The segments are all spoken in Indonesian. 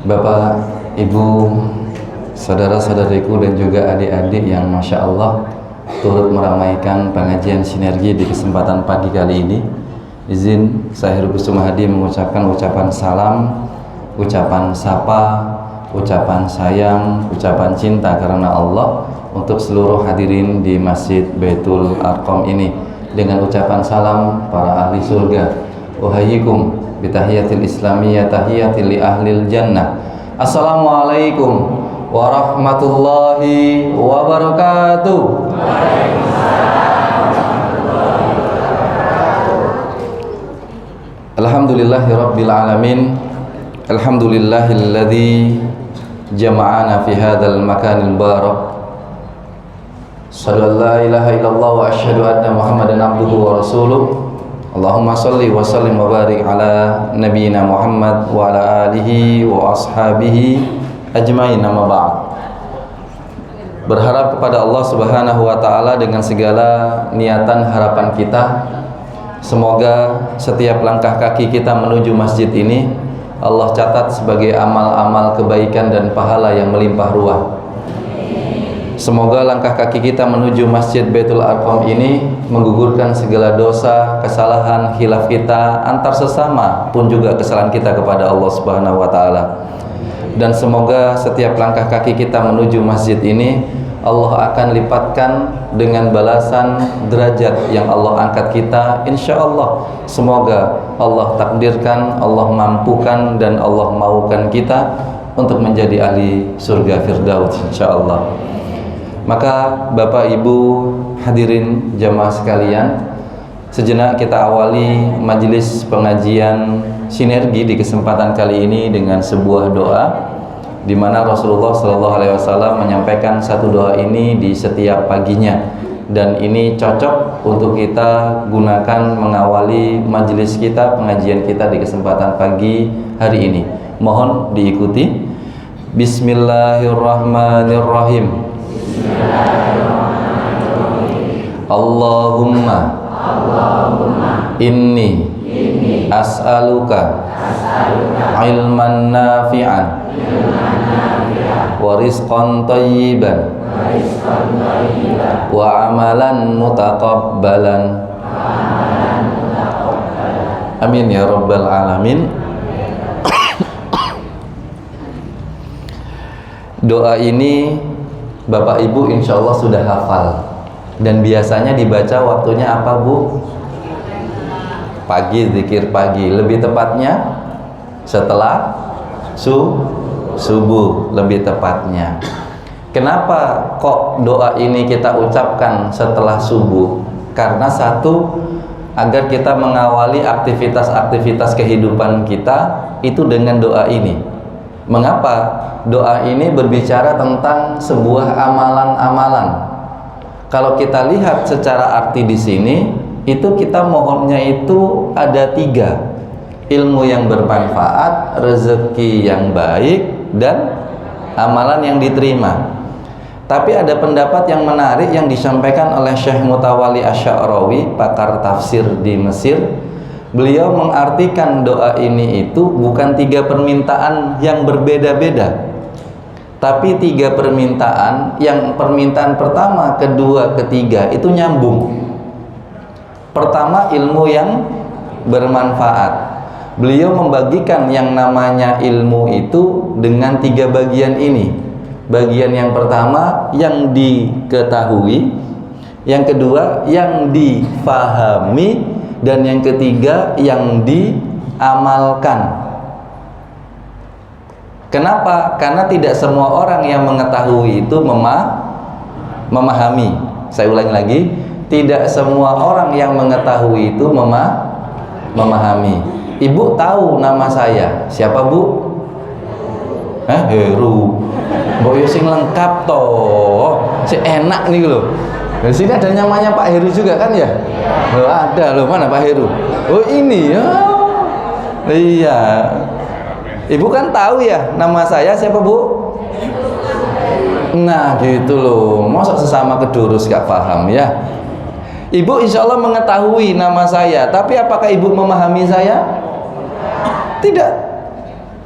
Bapak, Ibu, saudara-saudariku dan juga adik-adik yang Masya Allah turut meramaikan pengajian sinergi di kesempatan pagi kali ini. Izin saya Heru Kusuma Hadi mengucapkan ucapan salam, ucapan sapa, ucapan sayang, ucapan cinta karena Allah untuk seluruh hadirin di Masjid Baitul Arqam ini, dengan ucapan salam para ahli surga. Uhayyikum bitahiyatil islamiyah tahiyatil li ahlil jannah. Assalamualaikum warahmatullahi wabarakatuh. Alhamdulillahi rabbil alamin. Alhamdulillahilladzi jama'ana fi hadzal makanil barak. Asyhadu an la ilaha illallah wa asyhadu anna Muhammadan abduhu wa rasuluh. Allahumma salli wa sallim wa barik ala nabiyyina Muhammad wa ala alihi wa ashabihi ajmain, amma ba'd. Berharap kepada Allah Subhanahu wa taala dengan segala niatan harapan kita, semoga setiap langkah kaki kita menuju masjid ini Allah catat sebagai amal-amal kebaikan dan pahala yang melimpah ruah. Semoga langkah kaki kita menuju Masjid Baitul Arqam ini menggugurkan segala dosa, kesalahan, khilaf kita antar sesama, pun juga kesalahan kita kepada Allah Subhanahu wa taala. Dan semoga setiap langkah kaki kita menuju masjid ini Allah akan lipatkan dengan balasan derajat yang Allah angkat kita, insya Allah. Semoga Allah takdirkan, Allah mampukan, dan Allah maukan kita untuk menjadi ahli surga Firdaus, insya Allah. Maka Bapak Ibu hadirin jamaah sekalian, sejenak kita awali majelis pengajian sinergi di kesempatan kali ini dengan sebuah doa, di mana Rasulullah SAW menyampaikan satu doa ini di setiap paginya, dan ini cocok untuk kita gunakan mengawali majelis kita, pengajian kita di kesempatan pagi hari ini. Mohon diikuti. Bismillahirrahmanirrahim. Allahumma inni as'aluka ilman nafi'an wa rizqan thayyiban wa amalan mutaqabbalan. Amin ya rabbal alamin. Doa ini Bapak Ibu insya Allah sudah hafal, dan biasanya dibaca waktunya apa Bu? Pagi, zikir pagi, lebih tepatnya setelah subuh, lebih tepatnya. Kenapa kok doa ini kita ucapkan setelah subuh? Karena satu, agar kita mengawali aktivitas-aktivitas kehidupan kita itu dengan doa ini. Mengapa? Doa ini berbicara tentang sebuah amalan-amalan. Kalau kita lihat secara arti di sini, itu kita mohonnya itu ada 3: ilmu yang bermanfaat, rezeki yang baik, dan amalan yang diterima. Tapi ada pendapat yang menarik yang disampaikan oleh Syekh Mutawalli Asy-Sya'rawi, pakar tafsir di Mesir. Beliau mengartikan doa ini itu bukan 3 permintaan yang berbeda-beda, tapi 3 permintaan yang permintaan pertama, kedua, ketiga itu nyambung. Pertama, ilmu yang bermanfaat. Beliau membagikan yang namanya ilmu itu dengan 3 bagian ini. Bagian yang pertama yang diketahui, yang kedua yang difahami, dan yang ketiga yang diamalkan. Kenapa? Karena tidak semua orang yang mengetahui itu memahami. Saya ulangi lagi, tidak semua orang yang mengetahui itu memahami. Ibu tahu nama saya, siapa Bu? Heru. Boyo sing lengkap toh, si enak nih loh. Di sini ada namanya Pak Heru juga kan ya? Oh, ada loh, mana Pak Heru? Oh ini ya. Iya. Ibu kan tahu ya nama saya siapa Bu? Nah gitu loh. Masa sesama kedurus gak paham ya? Ibu insya Allah mengetahui nama saya, tapi apakah ibu memahami saya? Tidak.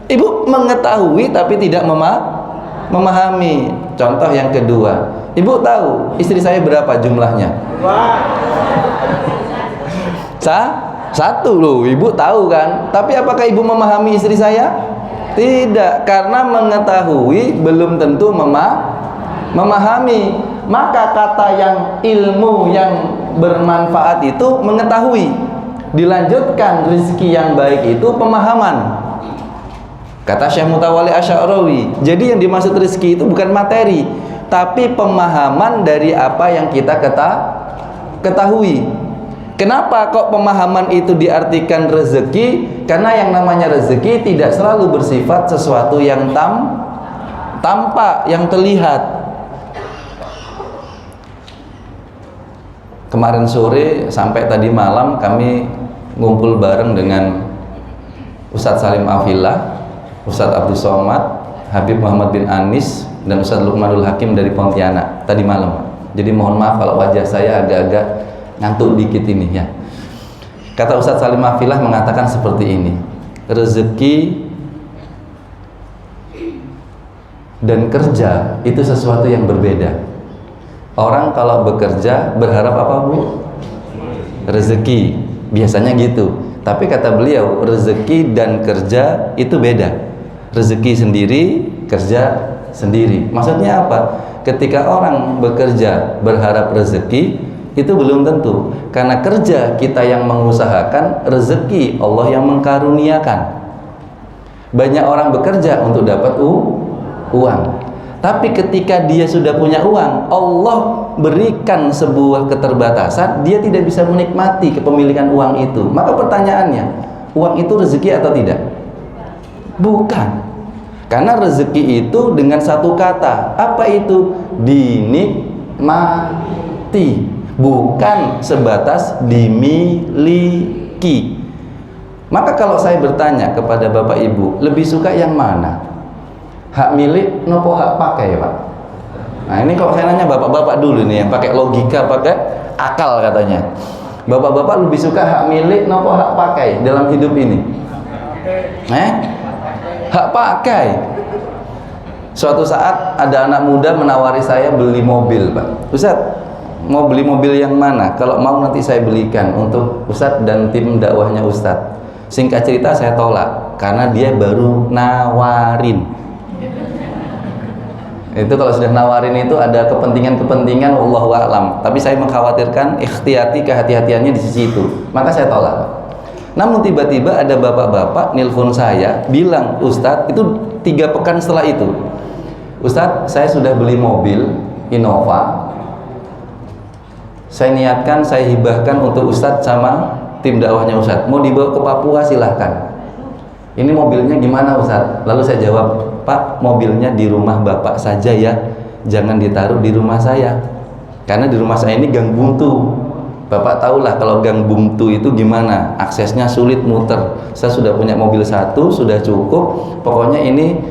Ibu mengetahui tapi tidak memahami. Contoh yang kedua, ibu tahu istri saya berapa jumlahnya? Satu loh, ibu tahu kan? Tapi apakah ibu memahami istri saya? Tidak, karena mengetahui belum tentu memahami. Maka kata yang ilmu yang bermanfaat itu mengetahui. Dilanjutkan rezeki yang baik itu pemahaman. Kata Syekh Mutawalli Asy'arawi, jadi yang dimaksud rezeki itu bukan materi, tapi pemahaman dari apa yang kita ketahui. Kenapa kok pemahaman itu diartikan rezeki? Karena yang namanya rezeki tidak selalu bersifat sesuatu yang tampak, yang terlihat. Kemarin sore sampai tadi malam kami ngumpul bareng dengan Ustadz Salim Afillah, Ustadz Abdul Somad, Habib Muhammad bin Anis, dan Ustadz Lukmanul Hakim dari Pontianak tadi malam. Jadi mohon maaf kalau wajah saya agak-agak ngantuk dikit ini ya. Kata Ustadz Salim Afillah mengatakan seperti ini, rezeki dan kerja itu sesuatu yang berbeda. Orang kalau bekerja berharap apa bu? Rezeki, biasanya gitu. Tapi kata beliau, rezeki dan kerja itu beda. Rezeki sendiri, kerja sendiri. Maksudnya apa? Ketika orang bekerja berharap rezeki, itu belum tentu. Karena kerja kita yang mengusahakan, rezeki Allah yang mengkaruniakan. Banyak orang bekerja untuk dapat uang. Tapi ketika dia sudah punya uang, Allah berikan sebuah keterbatasan, dia tidak bisa menikmati kepemilikan uang itu. Maka pertanyaannya, uang itu rezeki atau tidak? Bukan. Karena rezeki itu dengan satu kata. Apa itu? Dinikmati. Bukan sebatas dimiliki. Maka kalau saya bertanya kepada Bapak Ibu, lebih suka yang mana? Hak milik nopo hak pakai, Pak? Nah ini kalau saya nanya bapak-bapak dulu nih yang pakai logika, pakai akal katanya. Bapak-bapak lebih suka hak milik nopo hak pakai dalam hidup ini? Hak pakai. Suatu saat ada anak muda menawari saya beli mobil, Pak. Ustaz, mau beli mobil yang mana? Kalau mau nanti saya belikan untuk Ustaz dan tim dakwahnya Ustaz. Singkat cerita saya tolak karena dia baru nawarin. Itu kalau sudah nawarin itu ada kepentingan-kepentingan wallahu a'lam. Tapi saya mengkhawatirkan kehati-hatiannya di sisi itu. Maka saya tolak. Namun tiba-tiba ada bapak-bapak nelpon saya bilang, Ustadz, itu 3 pekan setelah itu, Ustadz, saya sudah beli mobil Innova, saya niatkan, saya hibahkan untuk Ustadz sama tim dakwahnya Ustadz, mau dibawa ke Papua silahkan. Ini mobilnya gimana Ustadz? Lalu saya jawab, Pak, mobilnya di rumah bapak saja ya, jangan ditaruh di rumah saya, karena di rumah saya ini gang buntu. Bapak tahulah kalau gang buntu itu gimana, aksesnya sulit, muter. Saya sudah punya mobil 1, sudah cukup. Pokoknya ini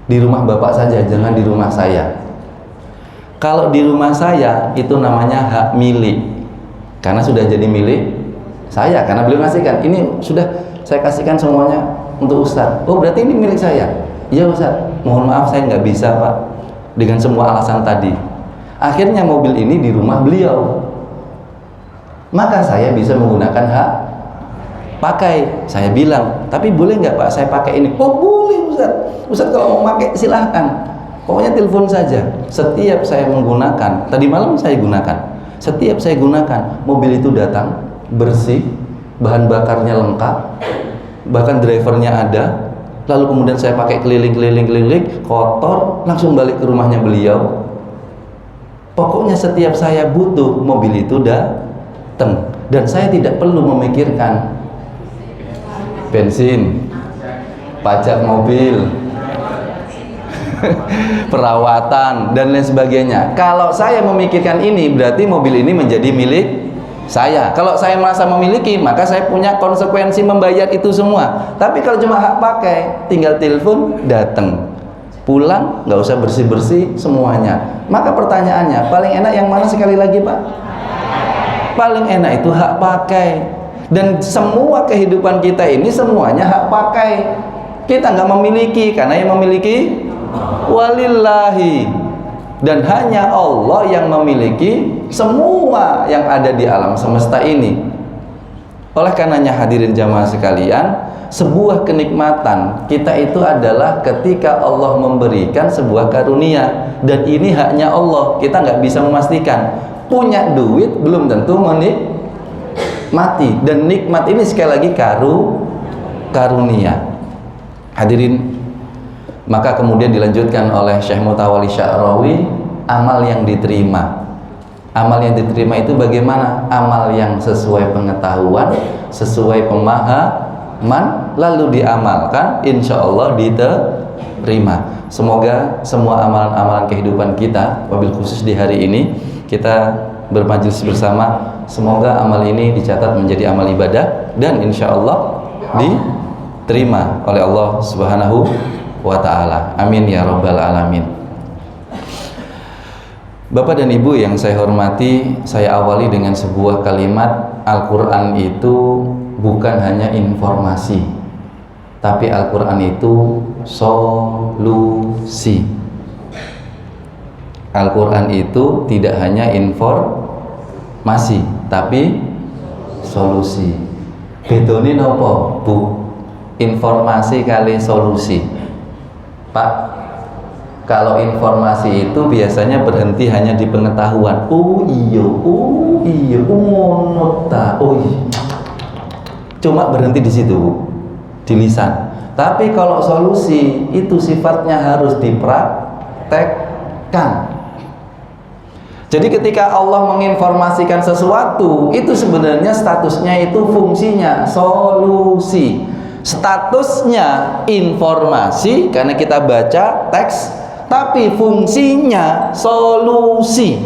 di rumah bapak saja, jangan di rumah saya. Kalau di rumah saya itu namanya hak milik, karena sudah jadi milik saya, karena beliau ngasihkan. Ini sudah saya kasihkan semuanya untuk Ustadz. Oh berarti ini milik saya? Iya Ustadz, mohon maaf saya nggak bisa Pak, dengan semua alasan tadi. Akhirnya mobil ini di rumah beliau. Maka saya bisa menggunakan hak pakai. Saya bilang, tapi boleh nggak Pak saya pakai ini? Oh boleh Ustadz. Ustadz kalau mau pakai silahkan. Pokoknya telepon saja. Setiap saya menggunakan, tadi malam saya gunakan. Setiap saya gunakan, mobil itu datang bersih, bahan bakarnya lengkap, bahkan drivernya ada. Lalu kemudian saya pakai keliling, kotor, langsung balik ke rumahnya beliau. Pokoknya setiap saya butuh, mobil itu datang. Dan saya tidak perlu memikirkan bensin, pajak mobil, perawatan, dan lain sebagainya. Kalau saya memikirkan ini, berarti mobil ini menjadi milik saya. Kalau saya merasa memiliki, maka saya punya konsekuensi membayar itu semua. Tapi kalau cuma hak pakai, tinggal telepon, datang, pulang, nggak usah bersih-bersih semuanya. Maka pertanyaannya, paling enak yang mana sekali lagi Pak? Paling enak itu hak pakai. Dan semua kehidupan kita ini semuanya hak pakai. Kita nggak memiliki, karena yang memiliki walillahi, dan hanya Allah yang memiliki semua yang ada di alam semesta ini. Oleh karenanya hadirin jamaah sekalian, sebuah kenikmatan kita itu adalah ketika Allah memberikan sebuah karunia, dan ini haknya Allah. Kita nggak bisa memastikan. Punya duit belum tentu menikmati, dan nikmat ini sekali lagi karunia. Hadirin, maka kemudian dilanjutkan oleh Syekh Mutawalli Sya'rawi, amal yang diterima. Amal yang diterima itu bagaimana? Amal yang sesuai pengetahuan, sesuai pemahaman, lalu diamalkan, insya Allah diterima. Semoga semua amalan-amalan kehidupan kita, wabil khusus di hari ini kita bermajelis bersama, semoga amal ini dicatat menjadi amal ibadah dan insya Allah diterima oleh Allah Subhanahu wa ta'ala. Amin ya rabbal alamin. Bapak dan Ibu yang saya hormati, saya awali dengan sebuah kalimat. Al-Quran itu bukan hanya informasi, tapi Al-Quran itu solusi. Al-Quran itu tidak hanya informasi, tapi solusi. Bedone nopo, Bu? Informasi kali solusi. Pak, kalau informasi itu biasanya berhenti hanya di pengetahuan. Oh iya, ngono ta. Oh iya. Cuma berhenti di situ, Bu, di lisan. Tapi kalau solusi itu sifatnya harus dipraktekkan. Jadi ketika Allah menginformasikan sesuatu, itu sebenarnya statusnya itu fungsinya solusi. Statusnya informasi karena kita baca teks, tapi fungsinya solusi.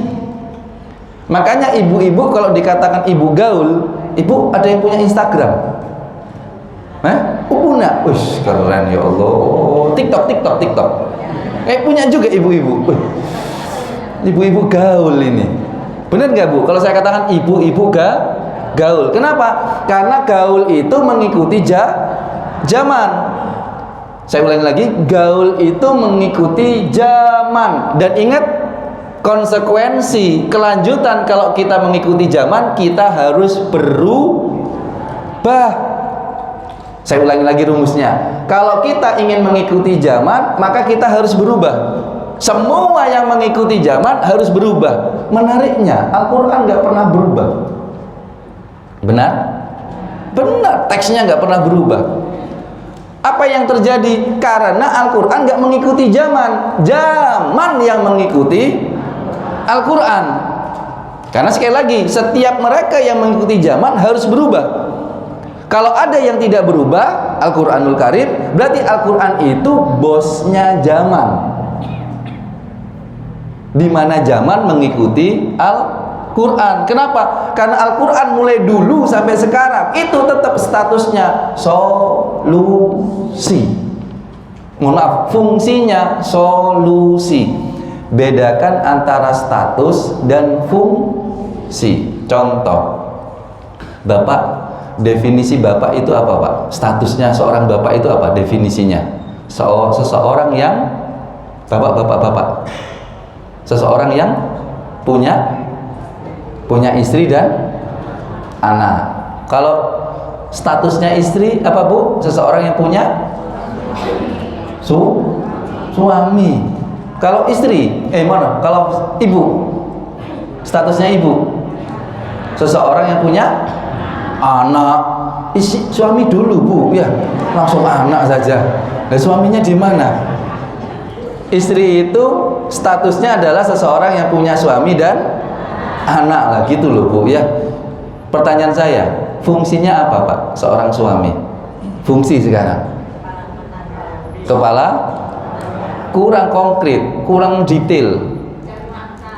Makanya ibu-ibu kalau dikatakan ibu gaul, ibu ada yang punya Instagram? Punya? Wih, keren ya Allah. TikTok. Punya juga ibu-ibu. Ibu-ibu gaul ini. Benar nggak, Bu? Kalau saya katakan ibu-ibu gaul. Kenapa? Karena gaul itu mengikuti zaman. Saya ulangi lagi, gaul itu mengikuti zaman. Dan ingat, konsekuensi kelanjutan kalau kita mengikuti zaman, kita harus berubah. Saya ulangi lagi rumusnya. Kalau kita ingin mengikuti zaman, maka kita harus berubah. Semua yang mengikuti zaman harus berubah. Menariknya, Al-Quran nggak pernah berubah. Benar? Benar, teksnya nggak pernah berubah. Apa yang terjadi? Karena Al-Quran nggak mengikuti zaman. Zaman yang mengikuti Al-Quran. Karena sekali lagi, setiap mereka yang mengikuti zaman harus berubah. Kalau ada yang tidak berubah, Al-Quranul Karim, berarti Al-Quran itu bosnya zaman. Di mana zaman mengikuti Al-Quran. Kenapa? Karena Al-Quran mulai dulu sampai sekarang itu tetap statusnya solusi. Mohon maaf, fungsinya solusi. Bedakan antara status dan fungsi. Contoh, Bapak, definisi Bapak itu apa, Pak? Statusnya seorang Bapak itu apa definisinya? Seseorang yang Bapak. Seseorang yang punya istri dan anak. Kalau statusnya istri apa, Bu? Seseorang yang punya suami. Kalau istri, kalau ibu, statusnya ibu. Seseorang yang punya anak. Suami dulu, Bu, ya langsung anak saja. Nah, suaminya di mana? Istri itu statusnya adalah seseorang yang punya suami dan anak lah, gitu loh, Bu, ya. Pertanyaan saya, fungsinya apa, Pak, seorang suami? Fungsi sekarang kepala, kurang konkret, kurang detail.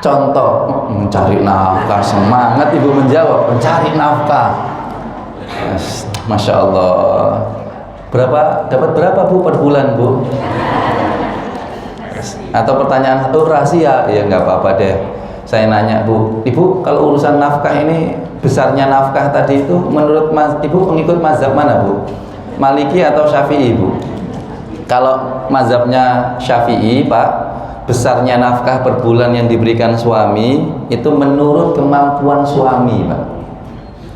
Contoh, mencari nafkah. Semangat Ibu menjawab, mencari nafkah. Masya Allah. Dapat berapa, Bu, per bulan, Bu? Atau pertanyaan rahasia? Ya nggak apa-apa deh, saya nanya, Bu, Ibu, kalau urusan nafkah ini, besarnya nafkah tadi itu menurut Ibu pengikut mazhab mana, Bu? Maliki atau Syafi'i, Bu? Kalau mazhabnya Syafi'i, Pak, besarnya nafkah per bulan yang diberikan suami itu menurut kemampuan suami, Pak.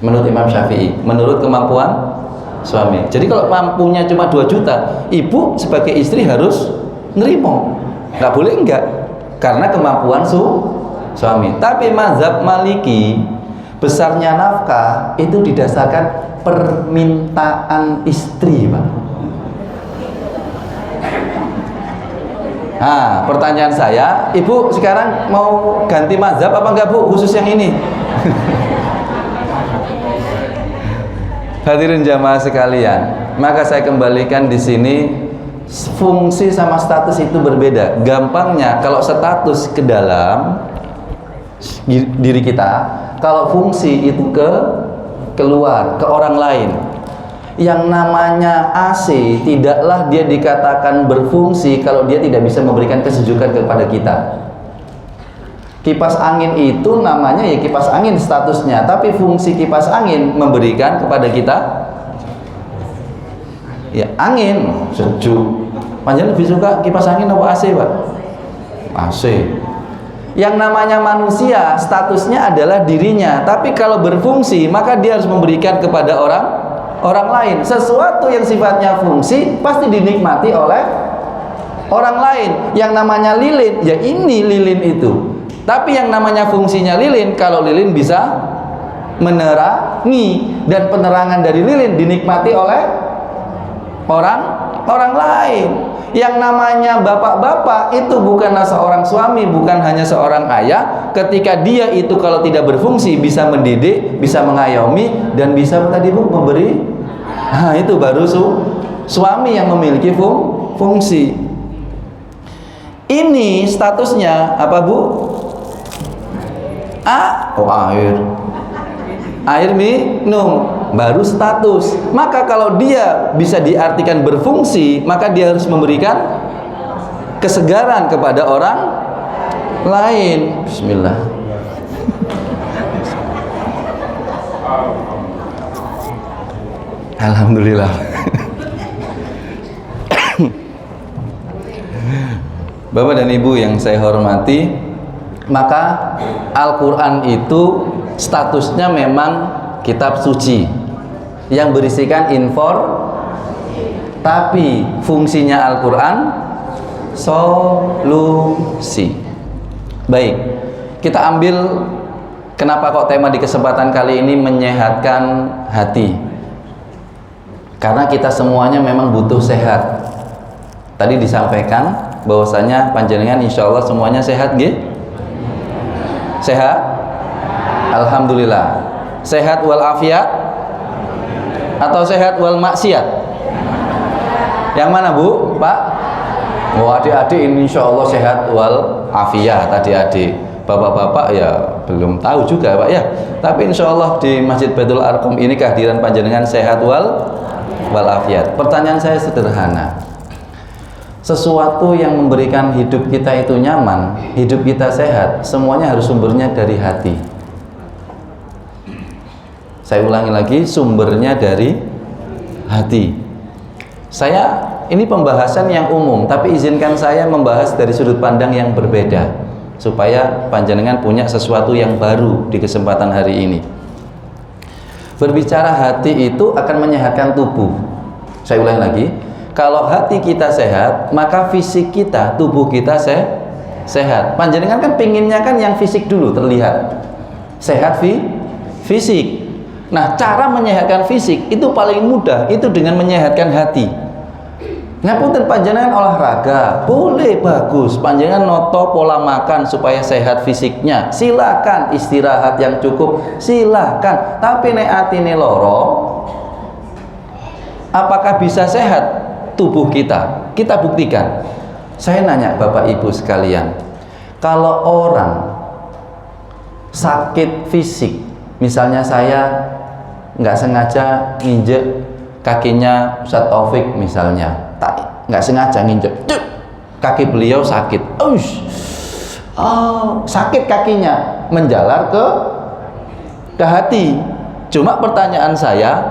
Menurut Imam Syafi'i, menurut kemampuan suami. Jadi kalau mampunya cuma 2 juta, ibu sebagai istri harus nerimo. Nggak boleh enggak, karena kemampuan suami. Tapi mazhab Maliki, besarnya nafkah itu didasarkan permintaan istri, Pak. Nah, pertanyaan saya, ibu sekarang mau ganti mazhab apa enggak, Bu, khusus yang ini? Hadirin jamaah sekalian, maka saya kembalikan di sini, fungsi sama status itu berbeda. Gampangnya kalau status ke dalam diri kita, kalau fungsi itu keluar ke orang lain. Yang namanya AC tidaklah dia dikatakan berfungsi kalau dia tidak bisa memberikan kesejukan kepada kita. Kipas angin itu namanya ya kipas angin statusnya, tapi fungsi kipas angin memberikan kepada kita ya angin sejuk. Panjang lebih suka kipas angin apa AC, Pak? AC. Yang namanya manusia statusnya adalah dirinya, tapi kalau berfungsi maka dia harus memberikan kepada orang lain. Sesuatu yang sifatnya fungsi pasti dinikmati oleh orang lain. Yang namanya lilin, ya ini lilin itu. Tapi yang namanya fungsinya lilin, kalau lilin bisa menerangi, dan penerangan dari lilin dinikmati oleh orang lain. Yang namanya bapak-bapak itu bukanlah seorang suami, bukan hanya seorang ayah. Ketika dia itu kalau tidak berfungsi bisa mendidik, bisa mengayomi, dan bisa tadi Bu memberi. Nah, itu baru suami yang memiliki fungsi. Ini statusnya apa, Bu? Air minum, baru status. Maka kalau dia bisa diartikan berfungsi, maka dia harus memberikan kesegaran kepada orang lain. Bismillah. Alhamdulillah. Bapak dan Ibu yang saya hormati, maka Al-Quran itu statusnya memang kitab suci yang berisikan tapi fungsinya Al-Quran solusi. Baik, kita ambil kenapa kok tema di kesempatan kali ini menyehatkan hati. Karena kita semuanya memang butuh sehat. Tadi disampaikan bahwasanya panjenengan insya Allah semuanya sehat, nggih? Sehat? Alhamdulillah. Sehat walafiat atau sehat wal maksiat? Yang mana, Bu? Pak? Oh, adik-adik ini insya Allah sehat wal afiat, adik-adik. Bapak-bapak ya belum tahu juga, Pak ya. Tapi insya Allah di Masjid Baitul Arqam ini kehadiran panjenengan sehat walafiat. Pertanyaan saya sederhana. Sesuatu yang memberikan hidup kita itu nyaman, hidup kita sehat, semuanya harus sumbernya dari hati. Saya ulangi lagi, sumbernya dari hati. Ini pembahasan yang umum, tapi izinkan saya membahas dari sudut pandang yang berbeda, supaya panjenengan punya sesuatu yang baru di kesempatan hari ini. Berbicara hati itu akan menyehatkan tubuh. Saya ulangi lagi, kalau hati kita sehat, maka fisik kita, tubuh kita sehat. Panjenengan kan pinginnya kan yang fisik dulu terlihat sehat, fisik. Nah, cara menyehatkan fisik itu paling mudah, itu dengan menyehatkan hati. Ngapunten panjenengan olahraga, boleh, bagus. Panjenengan noto pola makan supaya sehat fisiknya, silakan. Istirahat yang cukup, silakan. Tapi nek atine loro, apakah bisa sehat tubuh kita? Kita buktikan. Saya nanya Bapak Ibu sekalian, kalau orang sakit fisik, misalnya saya nggak sengaja nginjek kakinya Ustadz Taufik misalnya, nggak sengaja nginjek, kaki beliau sakit, sakit kakinya, menjalar ke hati. Cuma pertanyaan saya,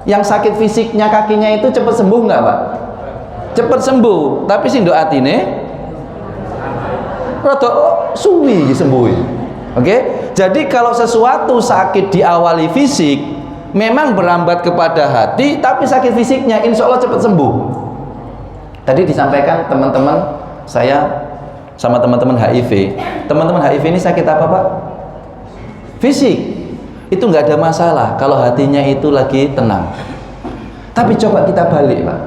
yang sakit fisiknya kakinya itu cepat sembuh nggak, Pak? cepet sembuh, tapi sing ndok atine rada suwi sembuh. Oke? Jadi kalau sesuatu sakit diawali fisik, memang berambat kepada hati, tapi sakit fisiknya insya Allah cepat sembuh. Tadi disampaikan teman-teman saya sama teman-teman HIV. Teman-teman HIV ini sakit apa Pak? Fisik. Itu nggak ada masalah kalau hatinya itu lagi tenang. Tapi coba kita balik Pak.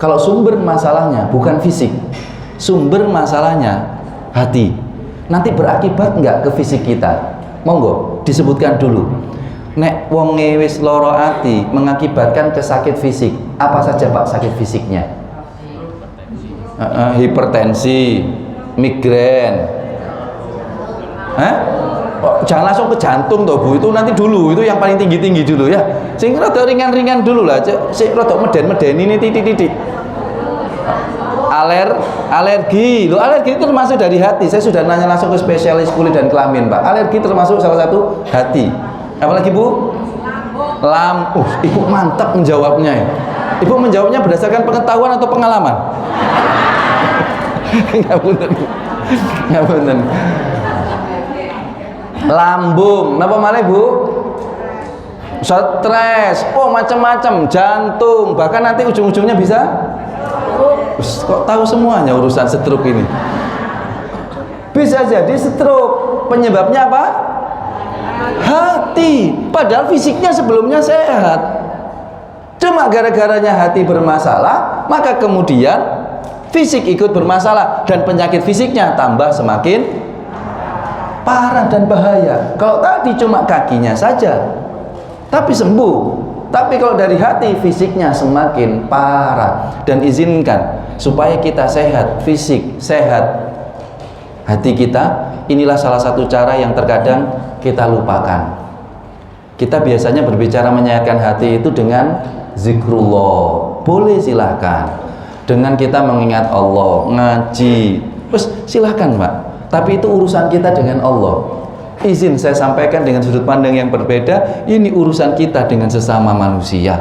Kalau sumber masalahnya bukan fisik, sumber masalahnya hati, nanti berakibat nggak ke fisik kita? Monggo disebutkan dulu. Nek wong wis loro ati mengakibatkan ke sakit fisik. Apa saja Pak sakit fisiknya? Hipertensi, migrain. Jangan langsung ke jantung toh Bu, itu nanti dulu, itu yang paling tinggi-tinggi dulu ya. Sing rada ringan-ringan dulu lah, sing rada meden-meden ini titik-titik. Alergi. Loh, alergi itu termasuk dari hati. Saya sudah nanya langsung ke spesialis kulit dan kelamin, Pak. Alergi termasuk salah satu hati. Apalagi Bu? Ibu mantap menjawabnya ya. Ibu menjawabnya berdasarkan pengetahuan atau pengalaman? Enggak bener. Enggak bener. Lambung, napa malah Bu? Stres, macam-macam, jantung, bahkan nanti ujung-ujungnya bisa kok tahu semuanya urusan stroke ini. Bisa jadi stroke, penyebabnya apa? Hati, padahal fisiknya sebelumnya sehat. Cuma gara-garanya hati bermasalah, maka kemudian fisik ikut bermasalah dan penyakit fisiknya tambah semakin parah dan bahaya. Kalau tadi cuma kakinya saja tapi sembuh, tapi kalau dari hati fisiknya semakin parah. Dan izinkan supaya kita sehat fisik, sehat hati kita, inilah salah satu cara yang terkadang kita lupakan. Kita biasanya berbicara menyehatkan hati itu dengan zikrullah, boleh silahkan, dengan kita mengingat Allah, ngaji, terus silahkan Pak. Tapi itu urusan kita dengan Allah. Izin saya sampaikan dengan sudut pandang yang berbeda, ini urusan kita dengan sesama manusia.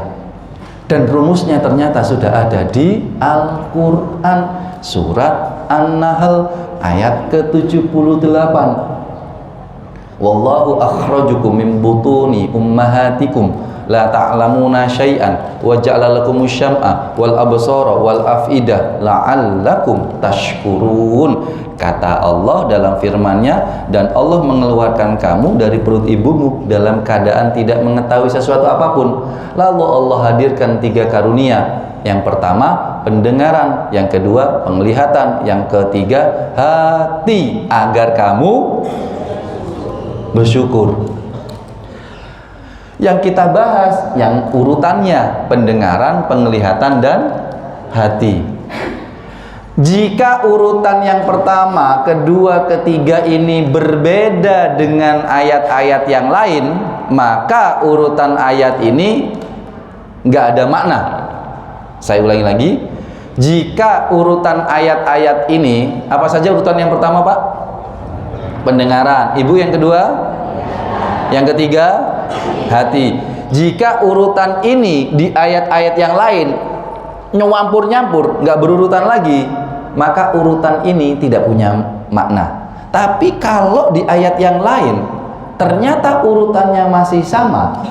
Dan rumusnya ternyata sudah ada di Al-Quran, surat An-Nahl ayat ke-78. Wallahu akhrajukum min butuni ummahatikum la ta'lamuna syai'an wa ja'ala lakumus syam'a wal absara wal af'idah la'allakum tashkurun. Kata Allah dalam firman-Nya, dan Allah mengeluarkan kamu dari perut ibumu dalam keadaan tidak mengetahui sesuatu apapun. Lalu Allah hadirkan 3 karunia. Yang pertama pendengaran, yang kedua penglihatan, yang ketiga hati, agar kamu bersyukur. Yang kita bahas yang urutannya pendengaran, penglihatan, dan hati. Jika urutan yang pertama, kedua, ketiga ini berbeda dengan ayat-ayat yang lain, maka urutan ayat ini nggak ada makna. Saya ulangi lagi. Jika urutan ayat-ayat ini, apa saja urutan yang pertama Pak? Pendengaran. Ibu yang kedua? Yang ketiga? Hati. Jika urutan ini di ayat-ayat yang lain nyampur-nyampur, nggak berurutan lagi, maka urutan ini tidak punya makna. Tapi kalau di ayat yang lain ternyata urutannya masih sama,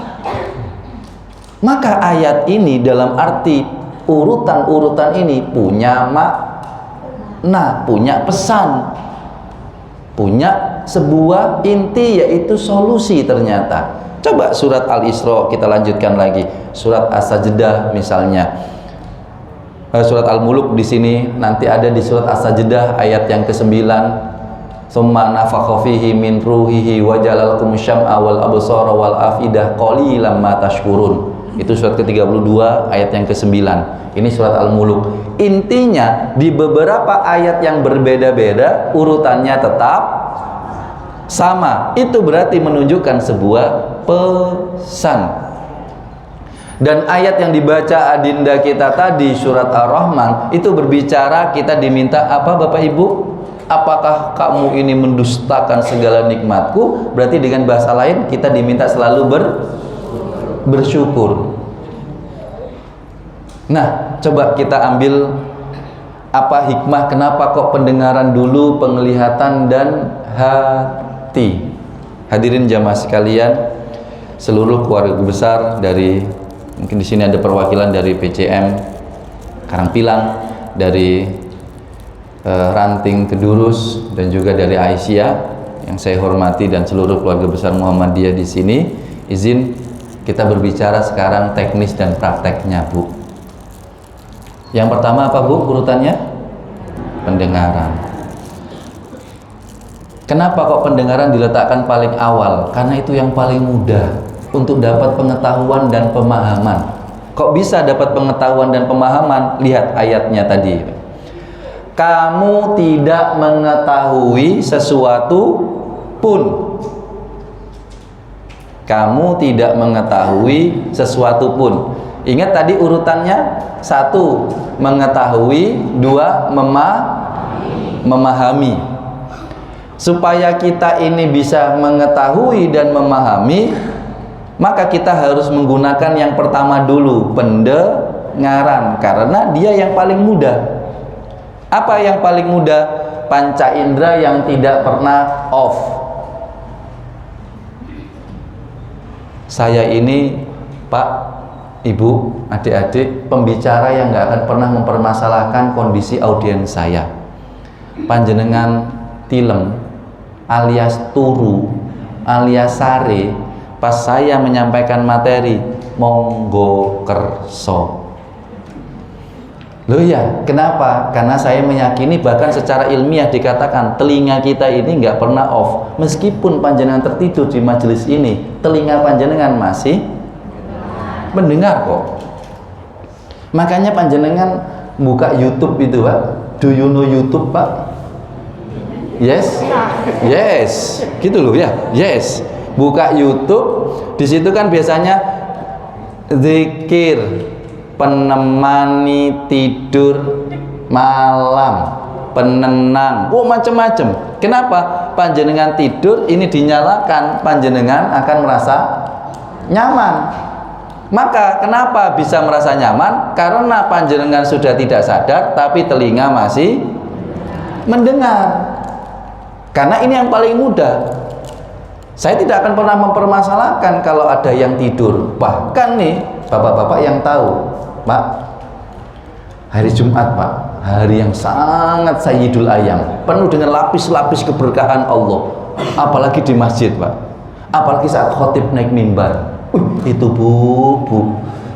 maka ayat ini dalam arti urutan-urutan ini punya makna, punya pesan, punya sebuah inti, yaitu solusi ternyata. Coba surat Al-Isra kita lanjutkan lagi, surat As-Sajdah misalnya. Surat Al-Muluk di sini, nanti ada di surat As-Sajdah ayat yang ke-9. Summa nafakha fihi min ruhihi wa ja'ala lakum syam'a wal absara wal afidah qalilan ma tashkurun. Itu surat ke-32 ayat yang ke-9. Ini surat Al-Muluk. Intinya di beberapa ayat yang berbeda-beda urutannya tetap sama. Itu berarti menunjukkan sebuah pesan. Dan ayat yang dibaca adinda kita tadi, surat Ar-Rahman, itu berbicara kita diminta apa Bapak Ibu? Apakah kamu ini mendustakan segala nikmatku? Berarti dengan bahasa lain kita diminta selalu bersyukur. Nah, coba kita ambil apa hikmah kenapa kok pendengaran dulu, penglihatan dan hati. Hadirin jamaah sekalian, seluruh keluarga besar dari, mungkin di sini ada perwakilan dari PCM Karangpilang, dari Ranting Kedurus, dan juga dari Aisyah yang saya hormati, dan seluruh keluarga besar Muhammadiyah di sini. Izin kita berbicara sekarang teknis dan prakteknya, Bu. Yang pertama apa, Bu, urutannya? Pendengaran. Kenapa kok pendengaran diletakkan paling awal? Karena itu yang paling mudah untuk dapat pengetahuan dan pemahaman. Kok bisa dapat pengetahuan dan pemahaman? Lihat ayatnya tadi. Kamu tidak mengetahui sesuatu pun. Kamu tidak mengetahui sesuatu pun. Ingat tadi urutannya: 1. Mengetahui, 2. Memahami. Supaya kita ini bisa mengetahui dan memahami, maka kita harus menggunakan yang pertama dulu, pendengaran, karena dia yang paling mudah. Apa yang paling mudah? Panca indera yang tidak pernah off. Saya ini, Pak, Ibu, adik-adik, pembicara yang nggak akan pernah mempermasalahkan kondisi audiens saya. Panjenengan tilem alias turu alias sare pas saya menyampaikan materi, monggo kerso. Loh ya, kenapa? Karena saya meyakini, bahkan secara ilmiah dikatakan telinga kita ini nggak pernah off. Meskipun panjenengan tertidur di majelis ini, telinga panjenengan masih mendengar kok. Makanya panjenengan buka YouTube itu, Pak. Do you know YouTube, Pak? Yes, yes, gitu loh ya. Yes, buka YouTube. Di situ kan biasanya zikir penemani tidur malam, penenang, macam-macam. Kenapa? Panjenengan tidur ini dinyalakan, panjenengan akan merasa nyaman. Maka kenapa bisa merasa nyaman? Karena panjenengan sudah tidak sadar, tapi telinga masih mendengar. Karena ini yang paling mudah. Saya tidak akan pernah mempermasalahkan kalau ada yang tidur. Bahkan nih, bapak-bapak yang tahu, Pak, hari Jumat, Pak, hari yang sangat sayyidul ayam, penuh dengan lapis-lapis keberkahan Allah. Apalagi di masjid, Pak. Apalagi saat khotib naik mimbar. Itu bu,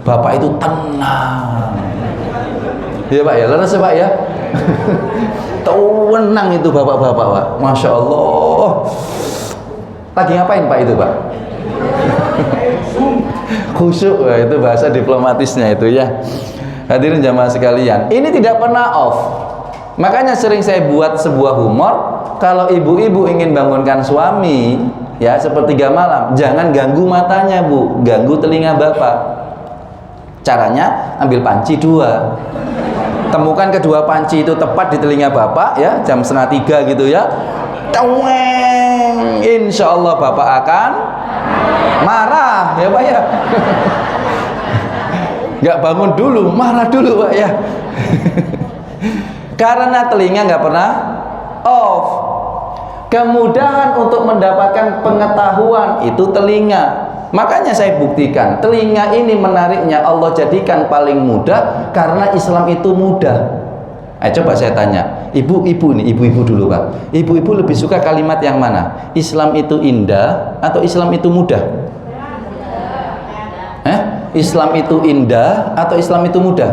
bapak itu tenang. Ya Pak ya, leres ya Pak ya. Tenang itu bapak-bapak, Pak. Masya Allah. Lagi ngapain Pak itu, Pak? Khusyuk, itu bahasa diplomatisnya itu ya. Hadirin jamaah sekalian, ini tidak pernah off. Makanya sering saya buat sebuah humor, kalau ibu-ibu ingin bangunkan suami, ya sepertiga malam, jangan ganggu matanya Bu, ganggu telinga bapak. Caranya ambil panci 2, temukan kedua panci itu tepat di telinga bapak ya, jam 2:30 gitu ya. Taweng, insya Allah bapak akan marah ya Pak ya. Nggak bangun dulu, marah dulu Pak ya. Karena telinga nggak pernah off. Kemudahan untuk mendapatkan pengetahuan itu telinga. Makanya saya buktikan, telinga ini menariknya Allah jadikan paling mudah karena Islam itu mudah. Coba saya tanya, ibu-ibu nih, ibu-ibu dulu Pak. Ibu-ibu lebih suka kalimat yang mana? Islam itu indah atau Islam itu mudah? Islam itu indah atau Islam itu mudah?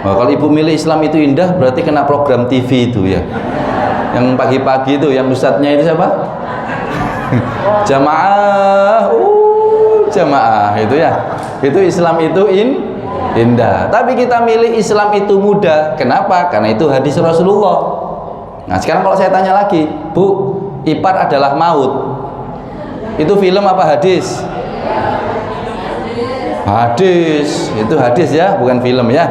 Nah, kalau ibu milih Islam itu indah, berarti kena program TV itu ya. Yang pagi-pagi itu, yang ustadznya itu siapa? Jamaah, jamaah itu ya. Itu Islam itu indah. Tapi kita milih Islam itu mudah. Kenapa? Karena itu hadis Rasulullah. Nah sekarang kalau saya tanya lagi, Bu, ipar adalah maut. Itu film apa hadis? Hadis, itu hadis ya, bukan film ya.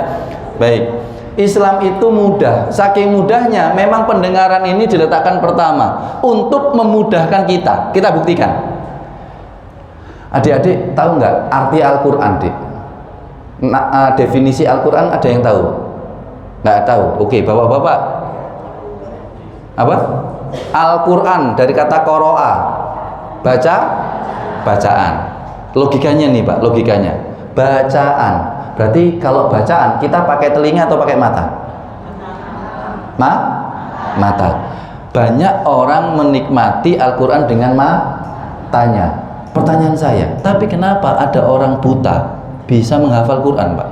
Baik, Islam itu mudah. Saking mudahnya, memang pendengaran ini diletakkan pertama untuk memudahkan kita. Kita buktikan. Adik-adik tahu nggak arti Al-Quran, Dik? definisi Al-Quran ada yang tahu? Nggak tahu. Oke, bapak-bapak, apa? Al-Quran dari kata qoro'a, baca, bacaan. Logikanya nih Pak, logikanya bacaan. Berarti kalau bacaan kita pakai telinga atau pakai mata? Mata. Banyak orang menikmati Al-Quran dengan matanya. Pertanyaan saya, tapi kenapa ada orang buta bisa menghafal Quran, Pak?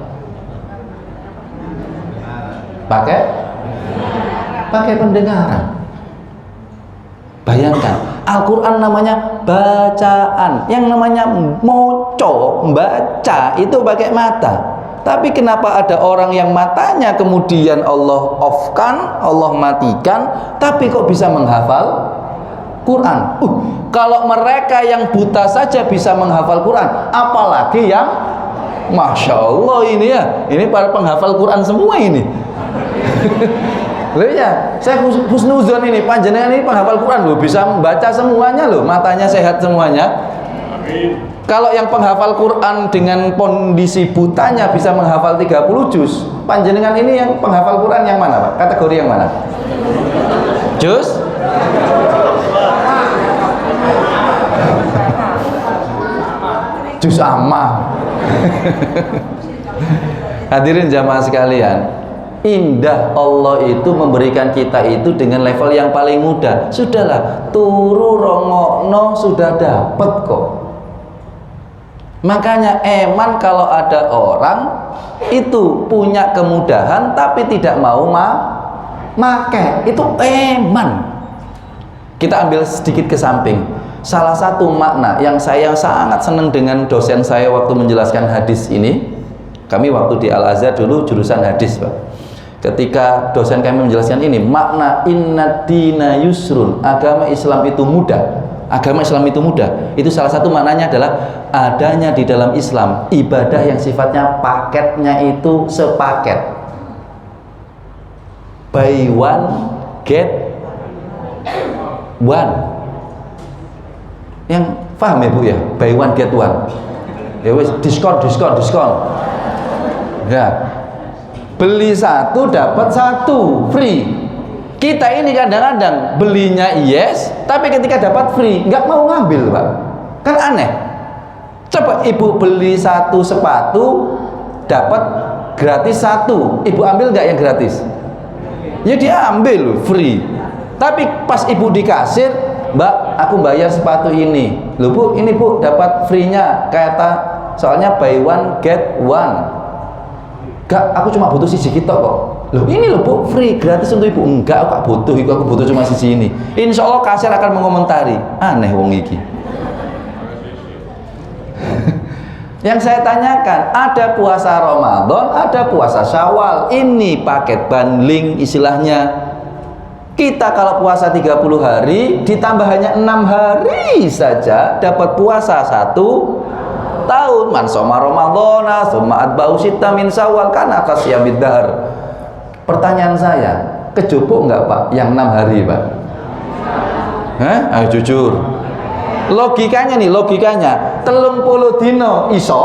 Pakai pendengaran. Bayangkan, Al-Quran namanya bacaan, yang namanya moco, baca itu pakai mata. Tapi kenapa ada orang yang matanya kemudian Allah off-kan, Allah matikan, tapi kok bisa menghafal Quran? Kalau mereka yang buta saja bisa menghafal Quran, apalagi yang Masya Allah ini ya, ini para penghafal Quran semua ini. Loh ya, saya husnuzon ini, panjenengan ini penghafal Quran loh, bisa membaca semuanya loh, matanya sehat semuanya. Amin. Kalau yang penghafal Quran dengan kondisi butanya bisa menghafal 30 juz, panjenengan ini yang penghafal Quran yang mana Pak? Kategori yang mana? Juz? Juz amma. Hadirin jamaah sekalian, indah Allah itu memberikan kita itu dengan level yang paling mudah. Sudahlah, turu rongokno sudah dapat kok. Makanya eman kalau ada orang itu punya kemudahan tapi tidak mau make, itu eman. Kita ambil sedikit ke samping. Salah satu makna yang saya sangat senang dengan dosen saya waktu menjelaskan hadis ini, kami waktu di Al-Azhar dulu jurusan hadis Pak. Ketika dosen kami menjelaskan ini, makna inna dina yusrun, agama Islam itu mudah. Agama Islam itu mudah. Itu salah satu maknanya adalah adanya di dalam Islam ibadah yang sifatnya paketnya itu sepaket. Buy one get one. Yang paham ya Bu ya? Buy one get one. Ya wis, diskon. Ya. Beli satu dapat satu free. Kita ini kadang-kadang belinya yes, tapi ketika dapat free nggak mau ngambil Pak, kan aneh. Coba ibu beli satu sepatu dapat gratis satu, ibu ambil nggak yang gratis? Ya dia ambil loh, free. Tapi pas ibu di kasir, Mbak aku bayar sepatu ini, loh Bu ini Bu dapat free-nya, kata soalnya buy one get one. Gak, aku cuma butuh siji kita kok. Loh ini loh Bu, free, gratis untuk ibu. Enggak, aku butuh, aku butuh cuma sisi ini. Insya Allah kasir akan mengomentari, aneh wong iki. Yang saya tanyakan, ada puasa Ramadan, ada puasa Syawal. Ini paket bundling istilahnya. Kita kalau puasa 30 hari, ditambah hanya 6 hari saja, dapat puasa 1 tahun. Man soma Ramadhana summa atba'u sitta min Syawal kana qasyamid dahr. Pertanyaan saya, kejupuk enggak Pak yang 6 hari Pak? Ayo jujur. Logikanya nih, logikanya 30 dino iso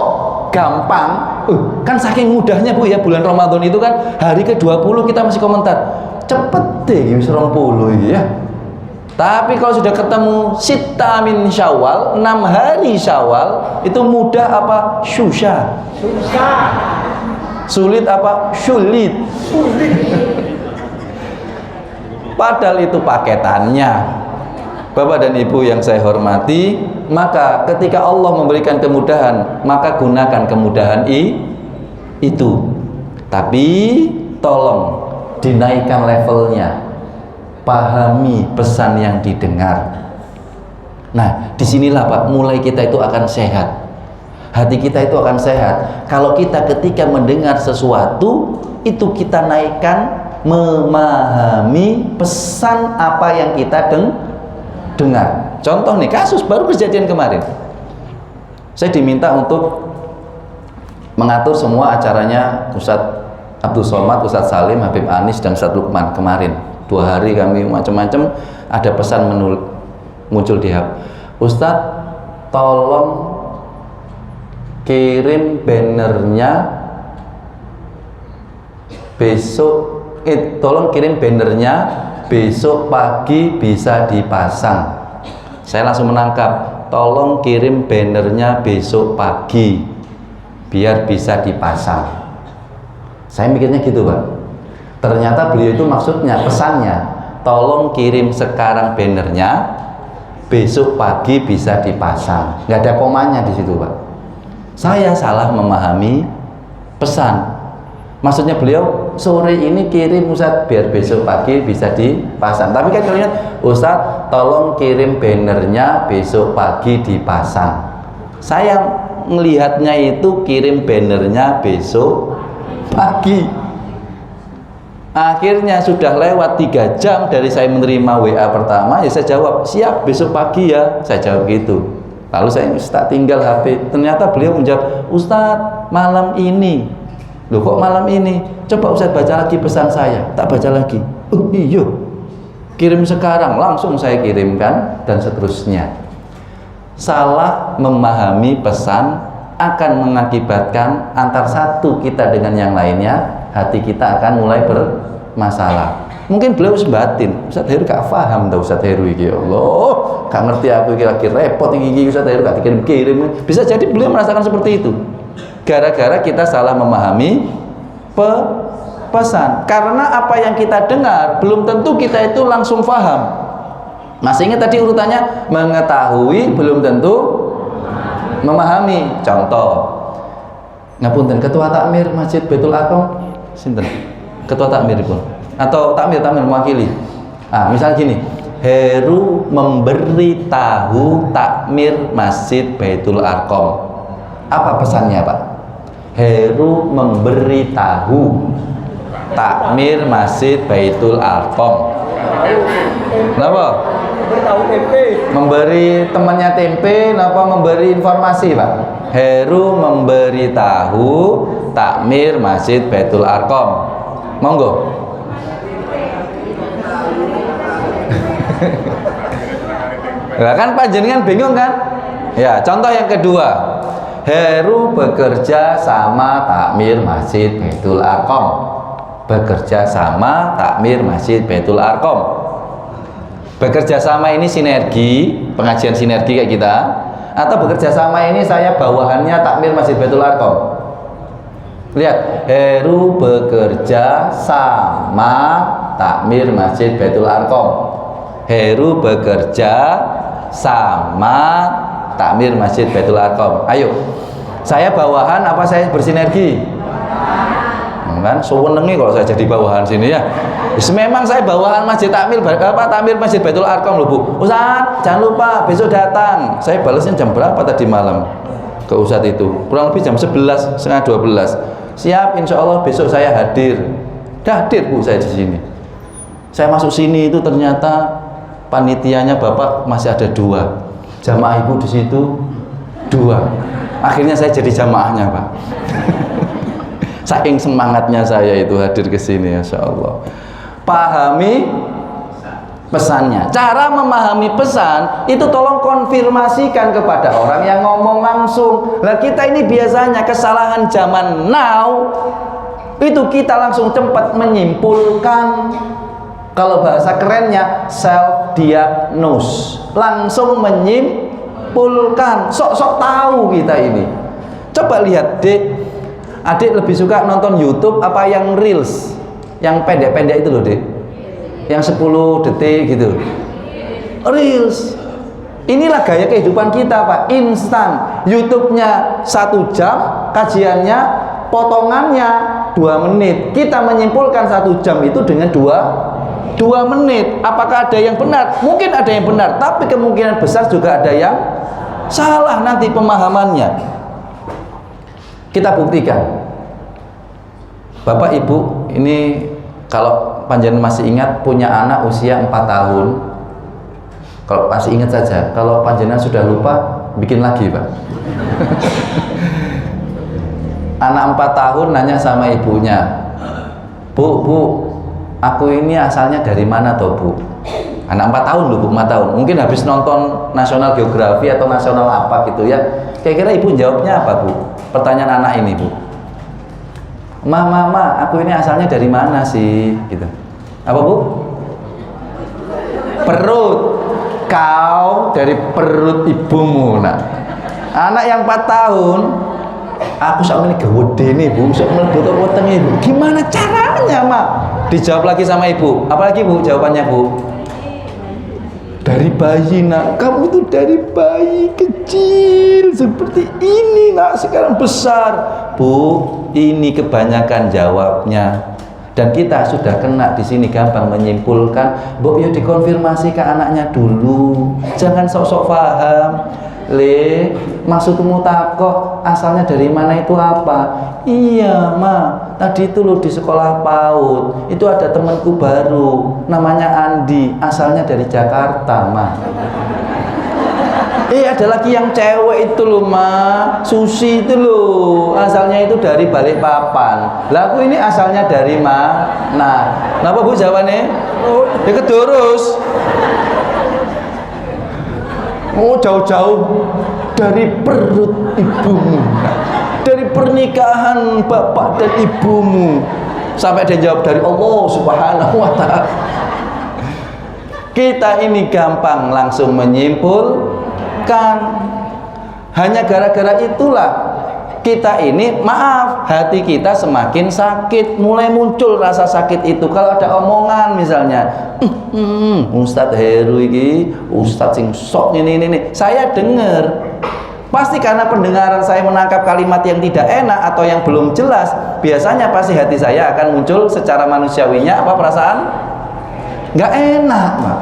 gampang. Kan saking mudahnya Bu ya, bulan Ramadan itu kan hari ke-20 kita masih komentar cepet deh wis 20 ini ya. Tapi kalau sudah ketemu sitta min Syawal, 6 hari Syawal, itu mudah apa? Susah. Sulit apa? Sulit. Padahal itu paketannya. Bapak dan Ibu yang saya hormati, maka ketika Allah memberikan kemudahan, maka gunakan kemudahan itu. Tapi tolong dinaikkan levelnya. Pahami pesan yang didengar. Nah, disinilah Pak, mulai kita itu akan sehat. Hati kita itu akan sehat. Kalau kita ketika mendengar sesuatu, itu kita naikkan, memahami pesan apa yang kita dengar. Contoh nih, kasus baru kejadian kemarin. Saya diminta untuk mengatur semua acaranya Ustadz Abdul Somad, Ustadz Salim, Habib Anis, dan Ustadz Lukman kemarin. 2 hari kami macam-macam, ada pesan muncul di HP. Ustadz tolong kirim bannernya besok tolong kirim bannernya, besok pagi bisa dipasang. Saya langsung menangkap, tolong kirim bannernya besok pagi biar bisa dipasang. Saya mikirnya gitu Pak. Ternyata beliau itu maksudnya, pesannya, tolong kirim sekarang bannernya, besok pagi bisa dipasang. Nggak ada komanya di situ Pak. Saya salah memahami pesan. Maksudnya beliau sore ini kirim Ustadz biar besok pagi bisa dipasang. Tapi kan kalian, Ustadz tolong kirim bannernya besok pagi dipasang. Saya melihatnya itu kirim bannernya besok pagi. Akhirnya sudah lewat 3 jam dari saya menerima WA pertama, ya saya jawab, siap besok pagi ya. Saya jawab gitu. Lalu saya tak tinggal HP. Ternyata beliau menjawab, Ustadz malam ini. Loh kok malam ini? Coba Ustadz baca lagi pesan saya. Tak baca lagi. Oh iya, kirim sekarang. Langsung saya kirimkan dan seterusnya. Salah memahami pesan akan mengakibatkan antar satu kita dengan yang lainnya, hati kita akan mulai bermasalah. Mungkin beliau sebatin, Ustadz Heru gak paham tau Ustadz Heru ini, ya Allah gak ngerti aku ini lagi repot ini Ustadz Heru gak dikirim-kirim. Bisa jadi beliau merasakan seperti itu gara-gara kita salah memahami pesan. Karena apa yang kita dengar belum tentu kita itu langsung paham. Masih ingat tadi urutannya? Mengetahui belum tentu memahami. Contoh, ngapunten ketua takmir Masjid Baitul Arqam sinten? Ketua takmir pun atau takmir mewakili. Misal gini, Heru memberitahu takmir Masjid Baitul Arqam. Apa pesannya Pak? Heru memberitahu takmir Masjid Baitul Arqam. Kenapa? Memberi temannya tempe, kenapa memberi informasi Pak? Heru memberitahu takmir Masjid Baitul Arqam. Monggo. Nah, kan panjenengan bingung kan? Ya, contoh yang kedua. Heru bekerja sama takmir Masjid Baitul Arqam. Bekerja sama takmir Masjid Baitul Arqam. Bekerja sama ini sinergi, pengajian sinergi kayak kita, atau bekerja sama ini saya bawahannya takmir Masjid Baitul Arqam. Lihat, Heru bekerja sama takmir Masjid Baitul Arqam. Heru bekerja sama takmir Masjid Baitul Arqam. Ayo, saya bawahan apa saya bersinergi? Kan sewenengi kalau saya jadi bawahan sini ya. Memang saya bawahan Masjid takmir Masjid Baitul Arqam loh Bu. Ustadz jangan lupa besok datang. Saya balasnya jam berapa tadi malam ke Ustadz itu? Kurang lebih jam 11, setengah 12. Siap, insya Allah besok saya hadir. Hadir Bu saya di sini. Saya masuk sini itu ternyata panitianya Bapak masih ada 2. Jamaah ibu di situ 2. Akhirnya saya jadi jamaahnya Pak. Saking semangatnya saya itu hadir ke sini, Masya Allah. Pahami pesannya. Cara memahami pesan itu tolong konfirmasikan kepada orang yang ngomong langsung. Lah kita ini biasanya kesalahan zaman now itu kita langsung cepat menyimpulkan. Kalau bahasa kerennya self diagnose, langsung menyimpulkan, sok-sok tahu kita ini. Coba lihat Dek, adik lebih suka nonton YouTube apa yang reels, yang pendek-pendek itu loh Dek, yang 10 detik gitu, reels. Inilah gaya kehidupan kita Pak, instan. YouTube-nya 1 jam, kajiannya potongannya 2 menit. Kita menyimpulkan 1 jam itu dengan 2 menit. Apakah ada yang benar? Mungkin ada yang benar, tapi kemungkinan besar juga ada yang salah nanti pemahamannya. Kita buktikan. Bapak Ibu, ini kalau panjenengan masih ingat punya anak usia 4 tahun. Kalau masih ingat saja, kalau panjenengan sudah lupa, bikin lagi Pak. Anak 4 tahun nanya sama ibunya, Bu, aku ini asalnya dari mana toh Bu? Anak 4 tahun loh Bu, 4 tahun. Mungkin habis nonton National Geography atau Nasional apa gitu ya. Kira-kira ibu jawabnya apa Bu? Pertanyaan anak ini Bu. Mama, aku ini asalnya dari mana sih? Gitu. Apa Bu? Perut. Kau dari perut ibumu. Nah, anak yang 4 tahun, aku sama ini gede nih Bu, sok melebu wetenge Bu. Gimana caranya, Mak? Dijawab lagi sama ibu. Apalagi Bu jawabannya Bu? Dari bayi nak, kamu itu dari bayi kecil seperti ini nak, sekarang besar. Bu, ini kebanyakan jawabnya. Dan kita sudah kena di sini gampang menyimpulkan. Bu, ya dikonfirmasi ke anaknya dulu. Jangan sok-sok paham. Le, maksudmu takoh asalnya dari mana itu apa? Iya Ma, tadi itu loh di sekolah PAUD itu ada temanku baru namanya Andi, asalnya dari Jakarta Ma. Ada lagi yang cewek itu loh Ma, Susi itu loh, asalnya itu dari Balikpapan. Lah aku ini asalnya dari mana? Kenapa Bu jawabannya? Oh, ya kedurus. Oh, jauh-jauh dari perut ibumu, dari pernikahan bapak dan ibumu, sampai dia jawab dari Allah Subhanahu wa Ta'ala. Kita ini gampang langsung menyimpulkan. Hanya gara-gara itulah kita ini, maaf, hati kita semakin sakit, mulai muncul rasa sakit itu. Kalau ada omongan misalnya, Ustadz Heru ini, Ustadz sing sok ini, saya dengar, pasti karena pendengaran saya menangkap kalimat yang tidak enak atau yang belum jelas, biasanya pasti hati saya akan muncul secara manusiawinya apa perasaan? Nggak enak, Pak.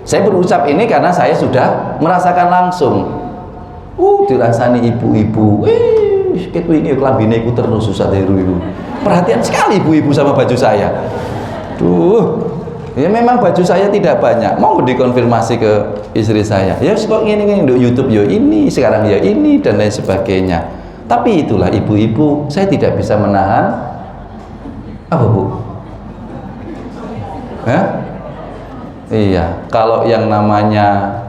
Saya berucap ini karena saya sudah merasakan langsung. Dirasani ibu-ibu, gitu ini kelambine iku terus Ustaz Heru itu. Perhatian sekali ibu-ibu sama baju saya. Ya memang baju saya tidak banyak. Mau dikonfirmasi ke istri saya. Ya kok gini untuk YouTube ya ini, sekarang ya ini dan lain sebagainya. Tapi itulah ibu-ibu, saya tidak bisa menahan. Apa Bu? Iya, kalau yang namanya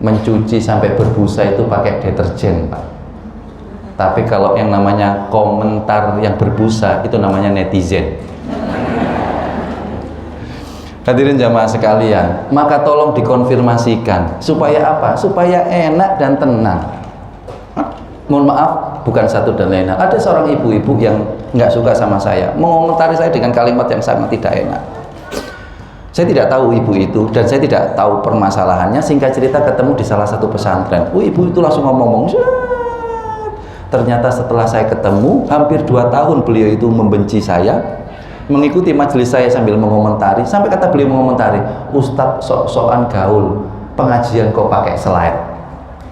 mencuci sampai berbusa itu pakai deterjen Pak. Tapi kalau yang namanya komentar yang berbusa itu namanya netizen. Hadirin jamaah sekalian, maka tolong dikonfirmasikan supaya apa? Supaya enak dan tenang. Mohon maaf, bukan satu dan lain hal. Ada seorang ibu-ibu yang nggak suka sama saya, mengomentari saya dengan kalimat yang sangat tidak enak. Saya tidak tahu ibu itu dan saya tidak tahu permasalahannya. Singkat cerita ketemu di salah satu pesantren. Ibu itu langsung ngomong. Ternyata setelah saya ketemu, hampir 2 tahun beliau itu membenci saya, mengikuti majelis saya sambil mengomentari. Sampai kata beliau mengomentari, Ustadz sok-sokan gaul, pengajian kok pakai slide.